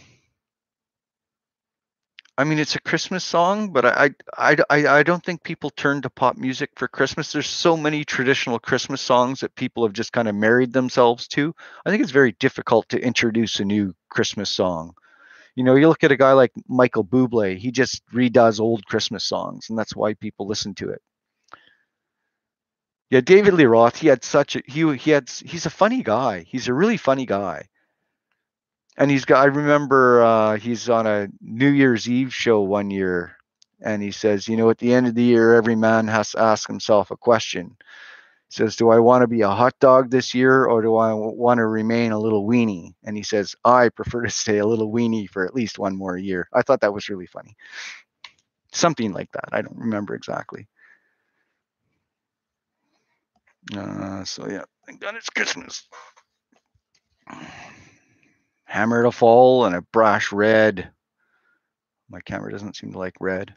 I mean, it's a Christmas song, but I don't think people turn to pop music for Christmas. There's so many traditional Christmas songs that people have just kind of married themselves to. I think it's very difficult to introduce a new Christmas song. You look at a guy like Michael Bublé. He just redoes old Christmas songs, and that's why people listen to it. Yeah, David Lee Roth. He's a funny guy. He's a really funny guy. And I remember he's on a New Year's Eve show one year, and he says, at the end of the year, every man has to ask himself a question. He says, do I want to be a hot dog this year, or do I want to remain a little weenie? And he says, I prefer to stay a little weenie for at least one more year. I thought that was really funny. Something like that. I don't remember exactly. So yeah, thank God it's Christmas. Hammer to Fall and a brash red. My camera doesn't seem to like red.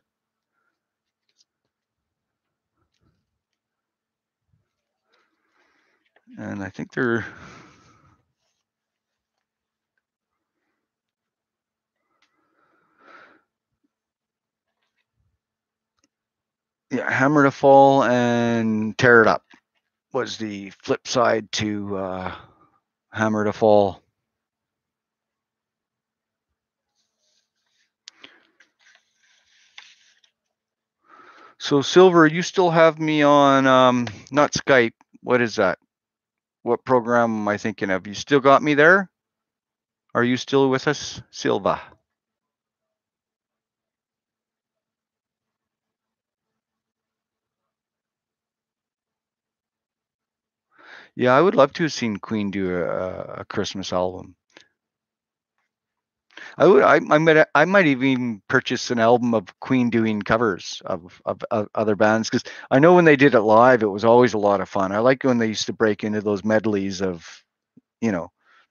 And I think they're... Yeah, Hammer to Fall and Tear It Up was the flip side to Hammer to Fall. So Silver, you still have me on not Skype. What is that? What program am I thinking of? You still got me there? Are you still with us, Silva? Yeah, I would love to have seen Queen do a Christmas album. I might even purchase an album of Queen doing covers of other bands, because I know when they did it live, it was always a lot of fun. I like when they used to break into those medleys of,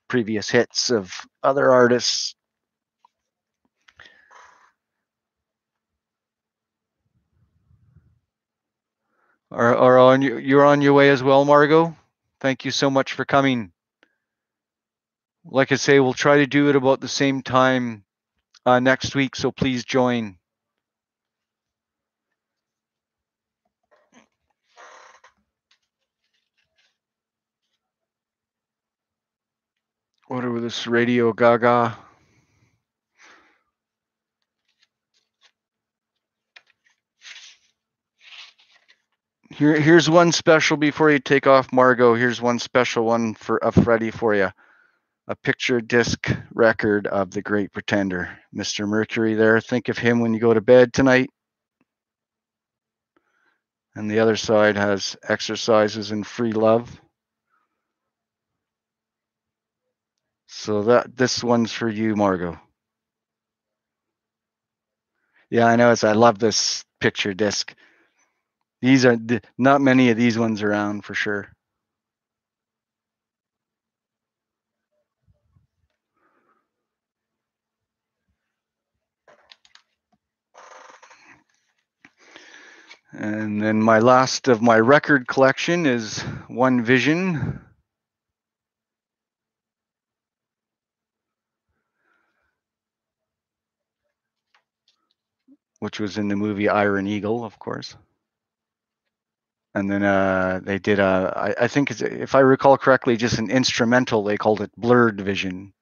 previous hits of other artists. You're on your way as well, Margot. Thank you so much for coming. Like I say, we'll try to do it about the same time next week, so please join. What are this Radio Gaga? Here's one special before you take off, Margot. Here's one special one for Freddie for you. A picture disc record of The Great Pretender. Mr. Mercury there. Think of him when you go to bed tonight. And the other side has Exercises in Free Love. So this one's for you, Margot. Yeah, I know. I love this picture disc. These are not many of these ones around for sure. And then my last of my record collection is One Vision. Which was in the movie Iron Eagle, of course. And then they did I think if I recall correctly, just an instrumental. They called it Blurred Vision.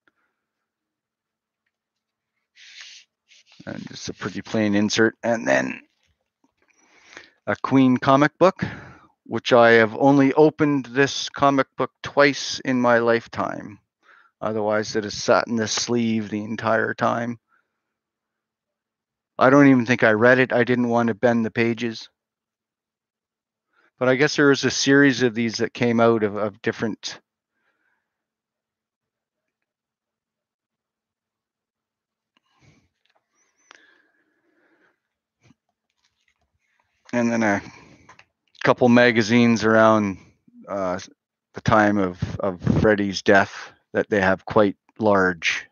And just a pretty plain insert. And then a Queen comic book, which I have only opened this comic book twice in my lifetime. Otherwise, it has sat in the sleeve the entire time. I don't even think I read it. I didn't want to bend the pages. But I guess there was a series of these that came out of different... And then a couple magazines around the time of Freddie's death that they have quite large.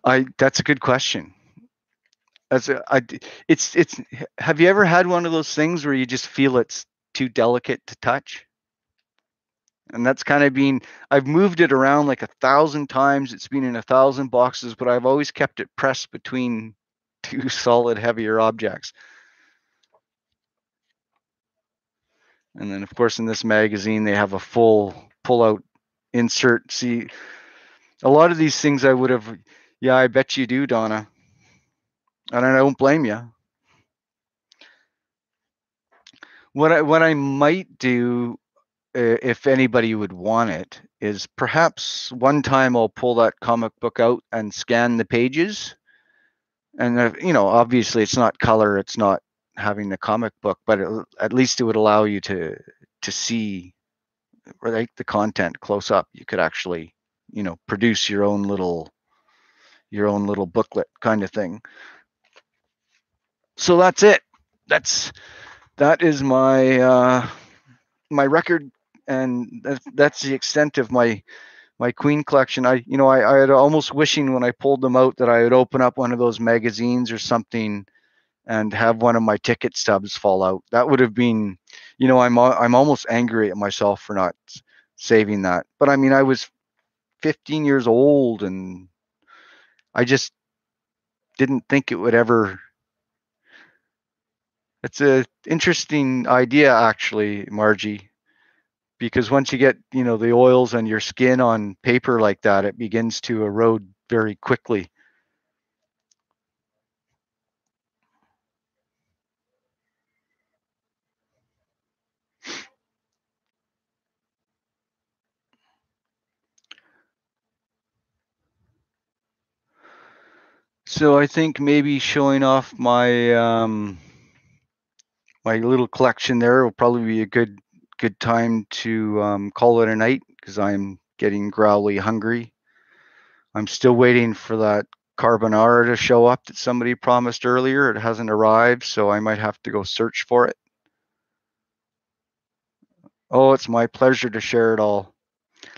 That's a good question. It's have you ever had one of those things where you just feel it's too delicate to touch? And that's kind of been, I've moved it around like 1,000 times. It's been in 1,000 boxes, but I've always kept it pressed between two solid, heavier objects. And then, of course, in this magazine, they have a full pull-out insert. See, a lot of these things I would have... Yeah, I bet you do, Donna. And I don't blame you. What I might do if anybody would want it, is perhaps one time I'll pull that comic book out and scan the pages. And obviously it's not color, it's not having the comic book, but at least it would allow you to see like the content close up. You could actually, produce your own little booklet kind of thing. So that's it. That is my my record, and that's the extent of my Queen collection. I had almost wishing when I pulled them out that I would open up one of those magazines or something and have one of my ticket stubs fall out. That would have been, I'm almost angry at myself for not saving that. But I mean, I was 15 years old and I just didn't think it would ever. It's a interesting idea actually, Margie, because once you get, the oils on your skin on paper like that, it begins to erode very quickly. So I think maybe showing off my little collection there will probably be a good time to call it a night because I'm getting growly hungry. I'm still waiting for that carbonara to show up that somebody promised earlier. It hasn't arrived, so I might have to go search for it. Oh, it's my pleasure to share it all.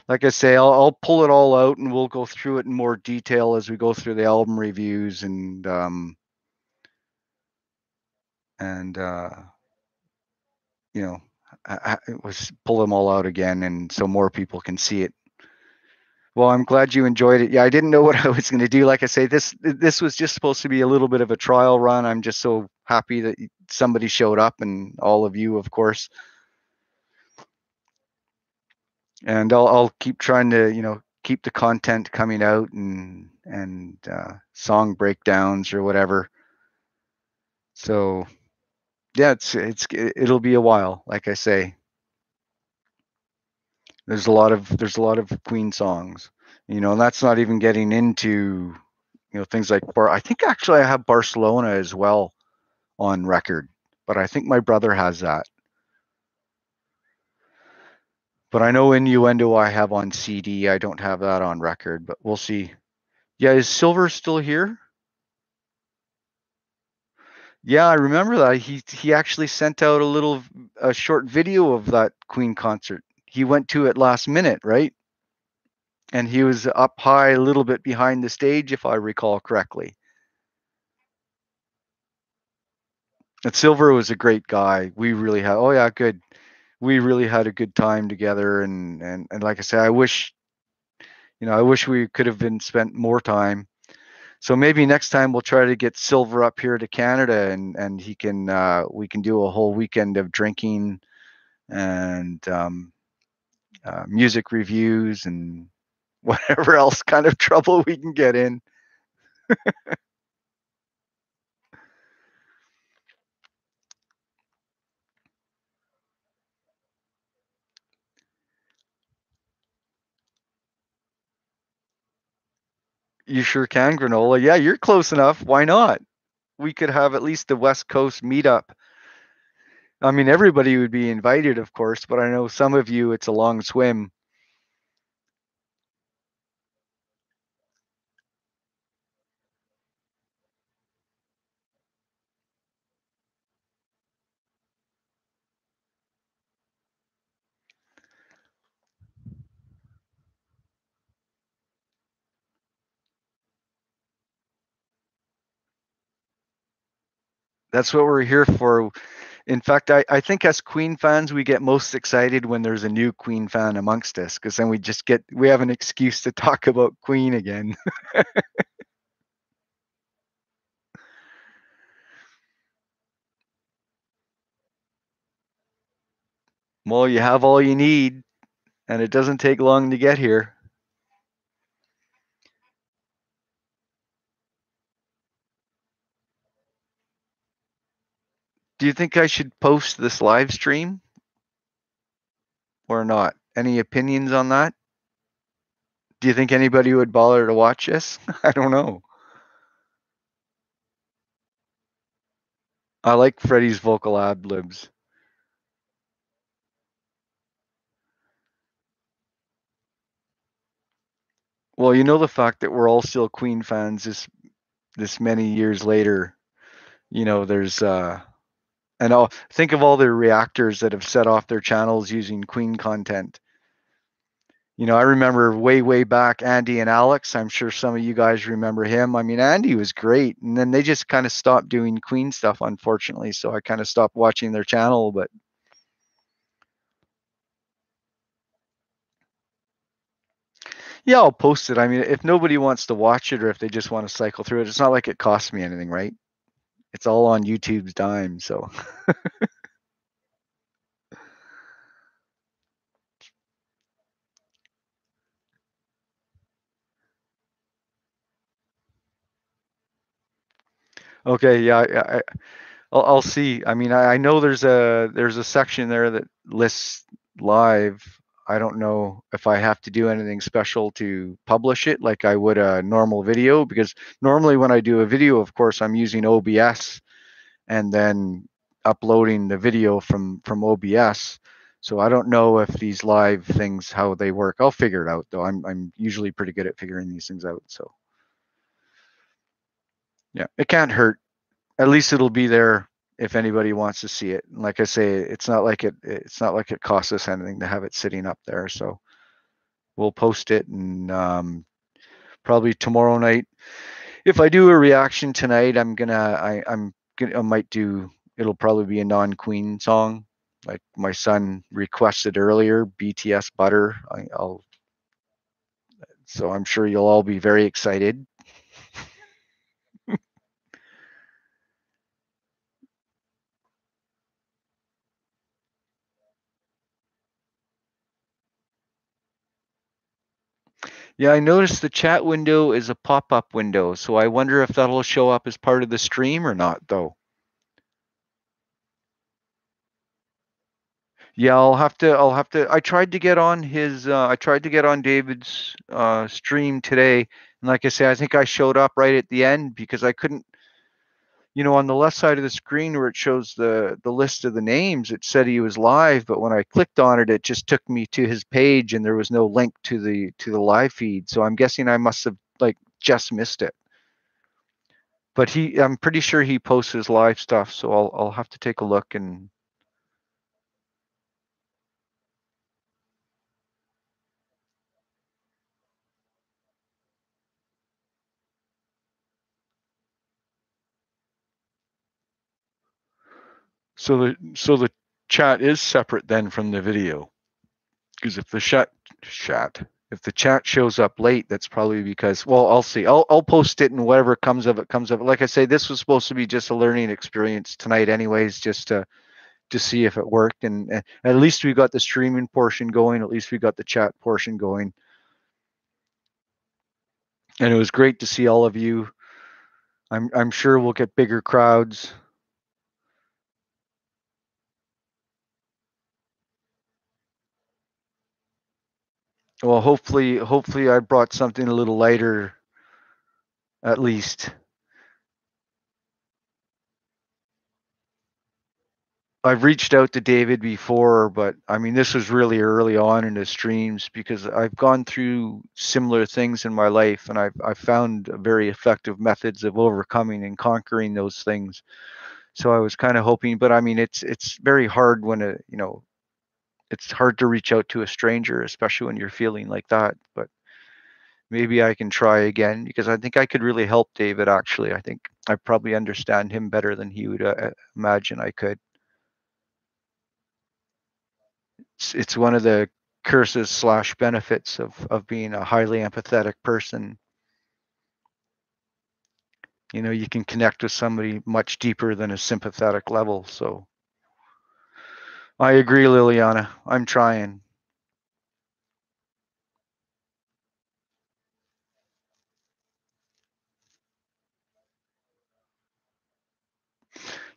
Like I say, I'll pull it all out and we'll go through it in more detail as we go through the album reviews and you know, was pull them all out again, and so more people can see it. Well, I'm glad you enjoyed it. Yeah, I didn't know what I was going to do. Like I say, this was just supposed to be a little bit of a trial run. I'm just so happy that somebody showed up, and all of you, of course. And I'll keep trying to, keep the content coming out and song breakdowns or whatever. So yeah, it'll be a while. Like I say, there's a lot of Queen songs, and that's not even getting into things like I think actually I have Barcelona as well on record, but I think my brother has that. But I know Innuendo I have on CD. I don't have that on record, but we'll see. Yeah, is Silver still here? Yeah, I remember that. He actually sent out a short video of that Queen concert. He went to it last minute, right? And he was up high a little bit behind the stage, if I recall correctly. And Silver was a great guy. We really had. Oh yeah, good. We really had a good time together, and like I say, I wish we could have been spent more time. So maybe next time we'll try to get Silver up here to Canada, and he can we can do a whole weekend of drinking and music reviews and whatever else kind of trouble we can get in. You sure can, Granola. Yeah, you're close enough. Why not? We could have at least the West Coast meetup. I mean, everybody would be invited, of course, but I know some of you, it's a long swim. That's what we're here for. In fact, I think as Queen fans, we get most excited when there's a new Queen fan amongst us, because then we have an excuse to talk about Queen again. Well, you have all you need, and it doesn't take long to get here. Do you think I should post this live stream? or not? Any opinions on that? Do you think anybody would bother to watch this? I don't know. I like Freddie's vocal ad libs. Well, you know the fact that we're all still Queen fans this many years later. You know, there's and I'll think of all the reactors that have set off their channels using Queen content. You know, I remember way back Andy and Alex. I'm sure some of you guys remember him. I mean, Andy was great, and then they just kind of stopped doing Queen stuff, unfortunately. So I kind of stopped watching their channel. But yeah, I'll post it. I mean, if nobody wants to watch it or if they just want to cycle through it, it's not like it costs me anything, right? It's all on YouTube's dime. So okay, yeah, I'll see. I mean, I know there's a section there that lists live. I don't know if I have to do anything special to publish it like I would a normal video, because normally when I do a video, of course, I'm using OBS and then uploading the video from OBS. So I don't know if these live things how they work. I'll figure it out though. I'm usually pretty good at figuring these things out. So yeah, it can't hurt. At least it'll be there if anybody wants to see it. And like I say, it's not like it costs us anything to have it sitting up there. So we'll post it, and probably tomorrow night. If I do a reaction tonight, I might do. It'll probably be a non-Queen song, like my son requested earlier, BTS Butter. I'll. So I'm sure you'll all be very excited. Yeah, I noticed the chat window is a pop-up window, so I wonder if that'll show up as part of the stream or not, though. Yeah, I'll have to. I tried to get on David's stream today, and like I say, I think I showed up right at the end because I couldn't. On the left side of the screen where it shows the list of the names, it said he was live, but when I clicked on it, it just took me to his page, and there was no link to the live feed. So I'm guessing I must have like just missed it. But I'm pretty sure he posts his live stuff, so I'll have to take a look. And so the chat is separate then from the video, because if the if the chat shows up late, that's probably because, well, I'll see. I'll post it, and whatever comes of it comes of it. Like I say, this was supposed to be just a learning experience tonight, anyways, just to see if it worked. And at least we got the streaming portion going. At least we got the chat portion going. And it was great to see all of you. I'm sure we'll get bigger crowds. Well, hopefully I brought something a little lighter, at least. I've reached out to David before, but I mean, this was really early on in the streams because I've gone through similar things in my life, and I've found very effective methods of overcoming and conquering those things. So I was kind of hoping, but I mean, it's very hard when it's hard to reach out to a stranger, especially when you're feeling like that. But maybe I can try again, because I think I could really help David. Actually, I think I probably understand him better than he would imagine I could. It's one of the curses slash benefits of being a highly empathetic person. You can connect with somebody much deeper than a sympathetic level. So I agree, Liliana. I'm trying.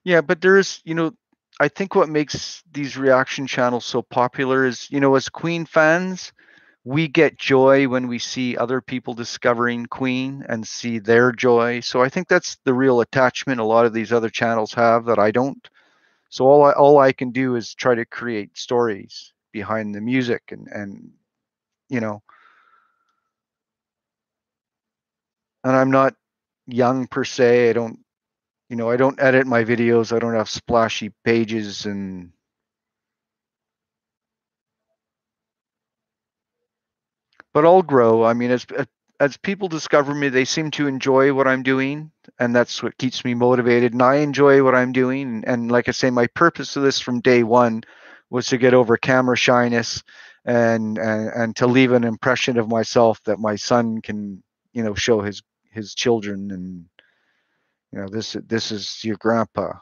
Yeah, but there's I think what makes these reaction channels so popular is, as Queen fans, we get joy when we see other people discovering Queen and see their joy. So I think that's the real attachment a lot of these other channels have that I don't. So all I can do is try to create stories behind the music and you know, and I'm not young per se. I don't edit my videos. I don't have splashy pages and but I'll grow. I mean, as people discover me, they seem to enjoy what I'm doing, and that's what keeps me motivated. And I enjoy what I'm doing. And like I say, my purpose of this from day one was to get over camera shyness and to leave an impression of myself that my son can, show his children and this is your grandpa.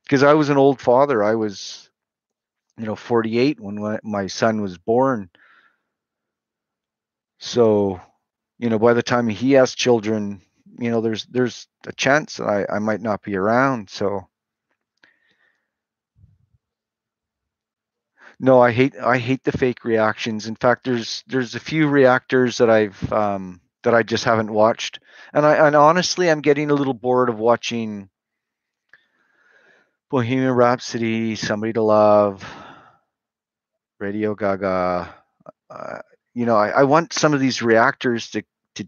Because I was an old father. I was 48 when my son was born. So by the time he has children, there's a chance that I might not be around. So no, I hate the fake reactions. In fact, there's a few reactors that I just haven't watched, and honestly, I'm getting a little bored of watching Bohemian Rhapsody, Somebody to Love, Radio Gaga. Uh, I want some of these reactors to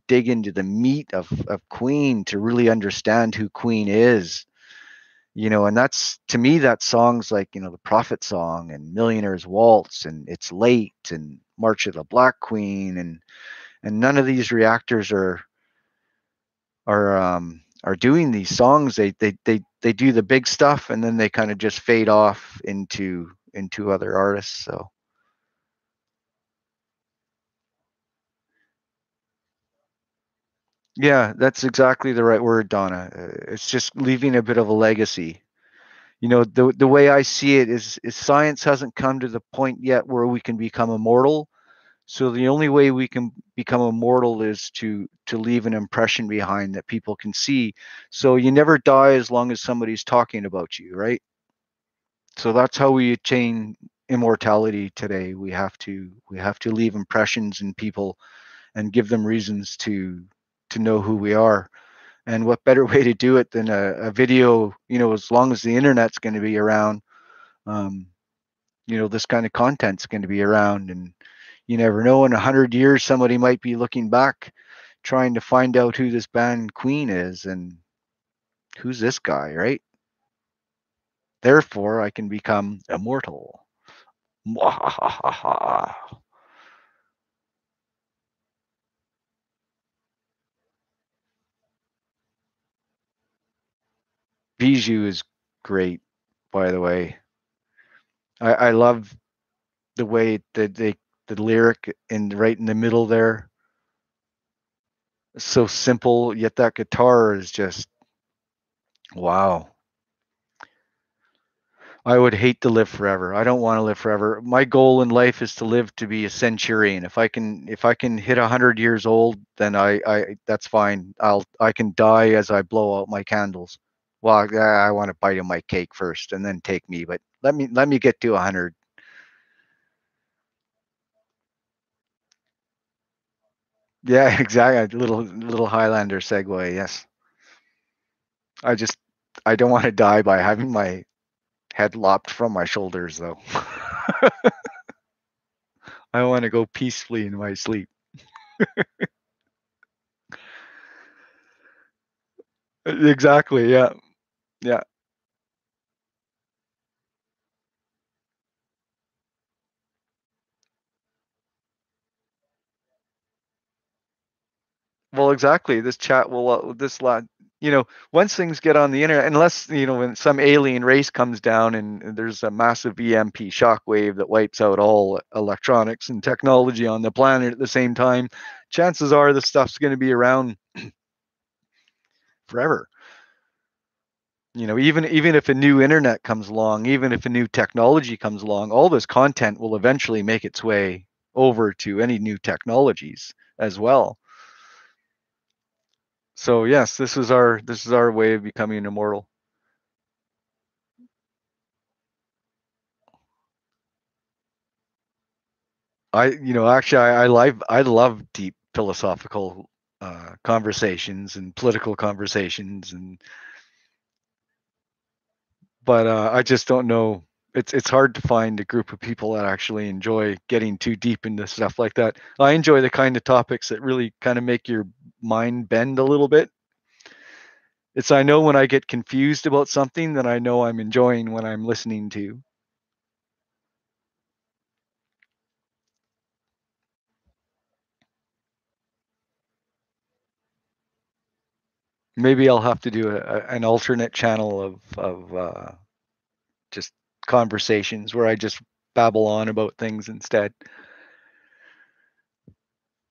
dig into the meat of Queen to really understand who Queen is. And that's to me that songs like the Prophet Song and Millionaire's Waltz and It's Late and March of the Black Queen and none of these reactors are doing these songs. They do the big stuff and then they kind of just fade off into other artists. So yeah, that's exactly the right word, Donna. It's just leaving a bit of a legacy. The way I see it is science hasn't come to the point yet where we can become immortal. So the only way we can become immortal is to leave an impression behind that people can see. So you never die as long as somebody's talking about you, right? So that's how we attain immortality today. We have to leave impressions in people and give them reasons to know who we are. And what better way to do it than a video, as long as the internet's going to be around, um, this kind of content's going to be around. And you never know, in 100 years, somebody might be looking back trying to find out who this band Queen is and who's this guy, right? Therefore, I can become immortal. Bijou is great, by the way. I love the way that the lyric right in the middle there, so simple, yet that guitar is just wow. I would hate to live forever. I don't want to live forever. My goal in life is to live to be a centurion. If I can hit 100 years old, then I that's fine. I can die as I blow out my candles. Well, I want to bite in my cake first and then take me, but let me get to 100. Yeah, exactly. Little Highlander segue. Yes. I just I don't want to die by having my head lopped from my shoulders though. I want to go peacefully in my sleep. Exactly. Yeah. Yeah. Well, exactly. This chat will this lot. Once things get on the internet, unless when some alien race comes down and there's a massive EMP shockwave that wipes out all electronics and technology on the planet at the same time, chances are the stuff's going to be around forever. Even if a new internet comes along, even if a new technology comes along, all this content will eventually make its way over to any new technologies as well. So yes, this is our way of becoming immortal. I love deep philosophical conversations and political conversations, but I just don't know. It's hard to find a group of people that actually enjoy getting too deep into stuff like that. I enjoy the kind of topics that really kind of make your mind bend a little bit. I know when I get confused about something, that I know I'm enjoying what I'm listening to. Maybe I'll have to do an alternate channel of just conversations where I just babble on about things instead,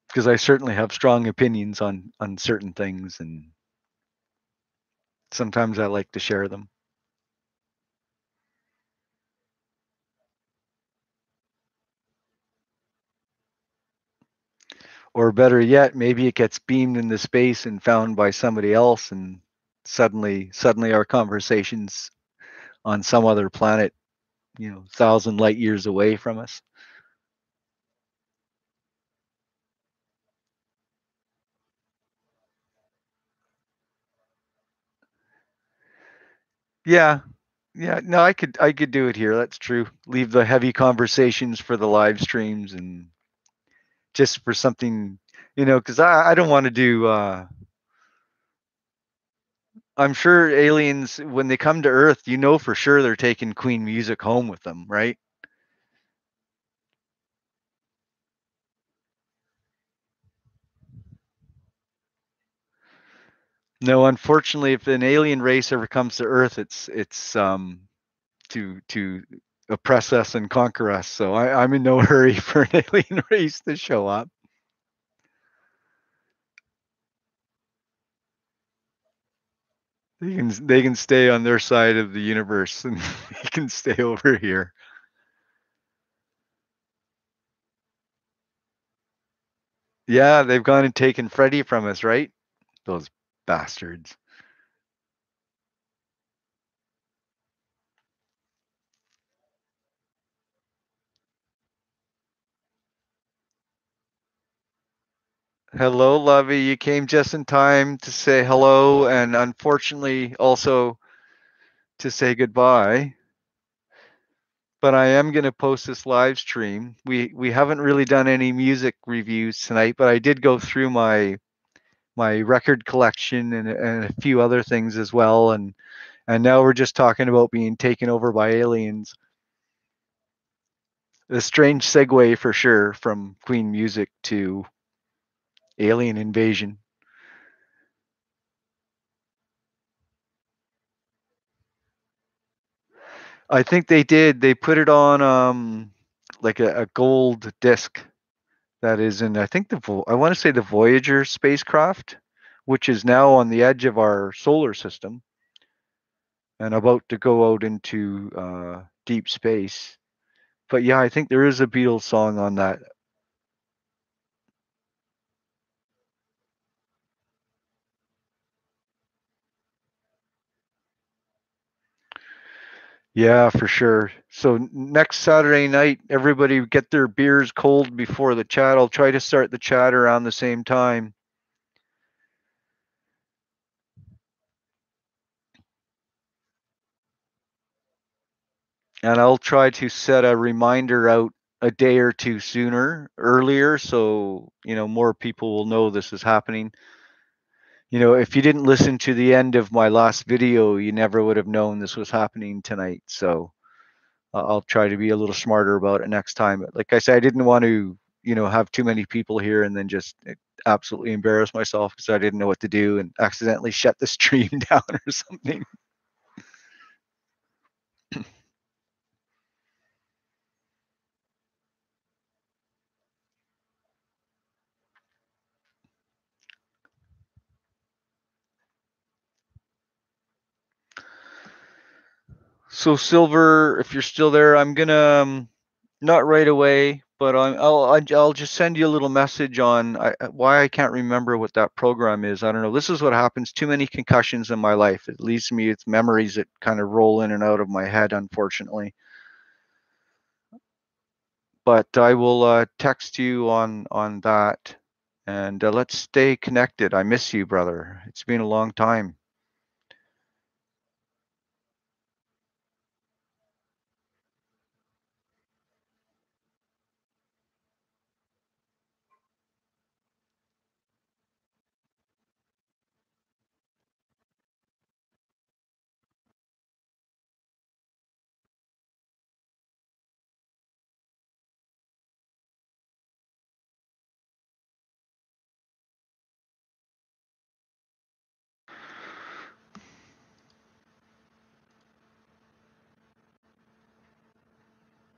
because I certainly have strong opinions on certain things, and sometimes I like to share them. Or better yet, maybe it gets beamed into space and found by somebody else, and suddenly our conversations on some other planet, 1,000 light years away from us. Yeah, yeah. No, I could do it here. That's true. Leave the heavy conversations for the live streams, and just for something, because I don't want to do. I'm sure aliens, when they come to Earth, for sure they're taking Queen music home with them, right? No, unfortunately, if an alien race ever comes to Earth, it's to oppress us and conquer us. So I'm in no hurry for an alien race to show up. They can stay on their side of the universe, and we can stay over here. Yeah, they've gone and taken Freddy from us, right? Those bastards. Hello, Lovey. You came just in time to say hello, and unfortunately also to say goodbye. But I am going to post this live stream. We haven't really done any music reviews tonight, but I did go through my record collection and a few other things as well, and now we're just talking about being taken over by aliens. A strange segue for sure from Queen music to alien invasion. I think they did. They put it on like a gold disc that is in, I think I want to say the Voyager spacecraft, which is now on the edge of our solar system and about to go out into deep space. But yeah, I think there is a Beatles song on that. Yeah, for sure. So next Saturday night, everybody get their beers cold before the chat. I'll try to start the chat around the same time. And I'll try to set a reminder out a day or two earlier, so more people will know this is happening. If you didn't listen to the end of my last video, you never would have known this was happening tonight. So I'll try to be a little smarter about it next time. Like I said, I didn't want to have too many people here and then just absolutely embarrass myself because I didn't know what to do and accidentally shut the stream down or something. So Silver, if you're still there, I'm gonna not right away, but I'll just send you a little message on why I can't remember what that program is. I don't know. This is what happens. Too many concussions in my life. It leaves me with memories that kind of roll in and out of my head, unfortunately. but I will text you on that, and let's stay connected. I miss you, brother. It's been a long time.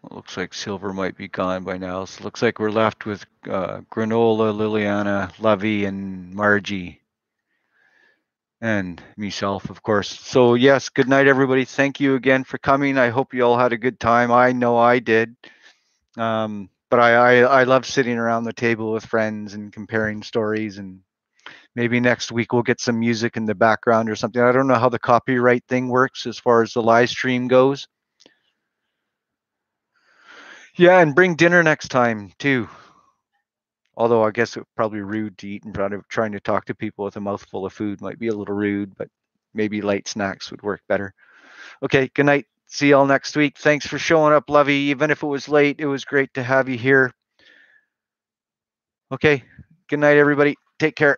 Looks like Silver might be gone by now. So it looks like we're left with Granola, Liliana, Lovey, and Margie, and myself, of course. So yes, good night, everybody. Thank you again for coming. I hope you all had a good time. I know I did. But I love sitting around the table with friends and comparing stories, and maybe next week we'll get some music in the background or something. I don't know how the copyright thing works as far as the live stream goes. Yeah, and bring dinner next time too. Although I guess it's probably rude to eat in front of trying to talk to people with a mouthful of food might be a little rude, but maybe light snacks would work better. Okay, good night. See y'all next week. Thanks for showing up, Lovey. Even if it was late, it was great to have you here. Okay, good night, everybody. Take care.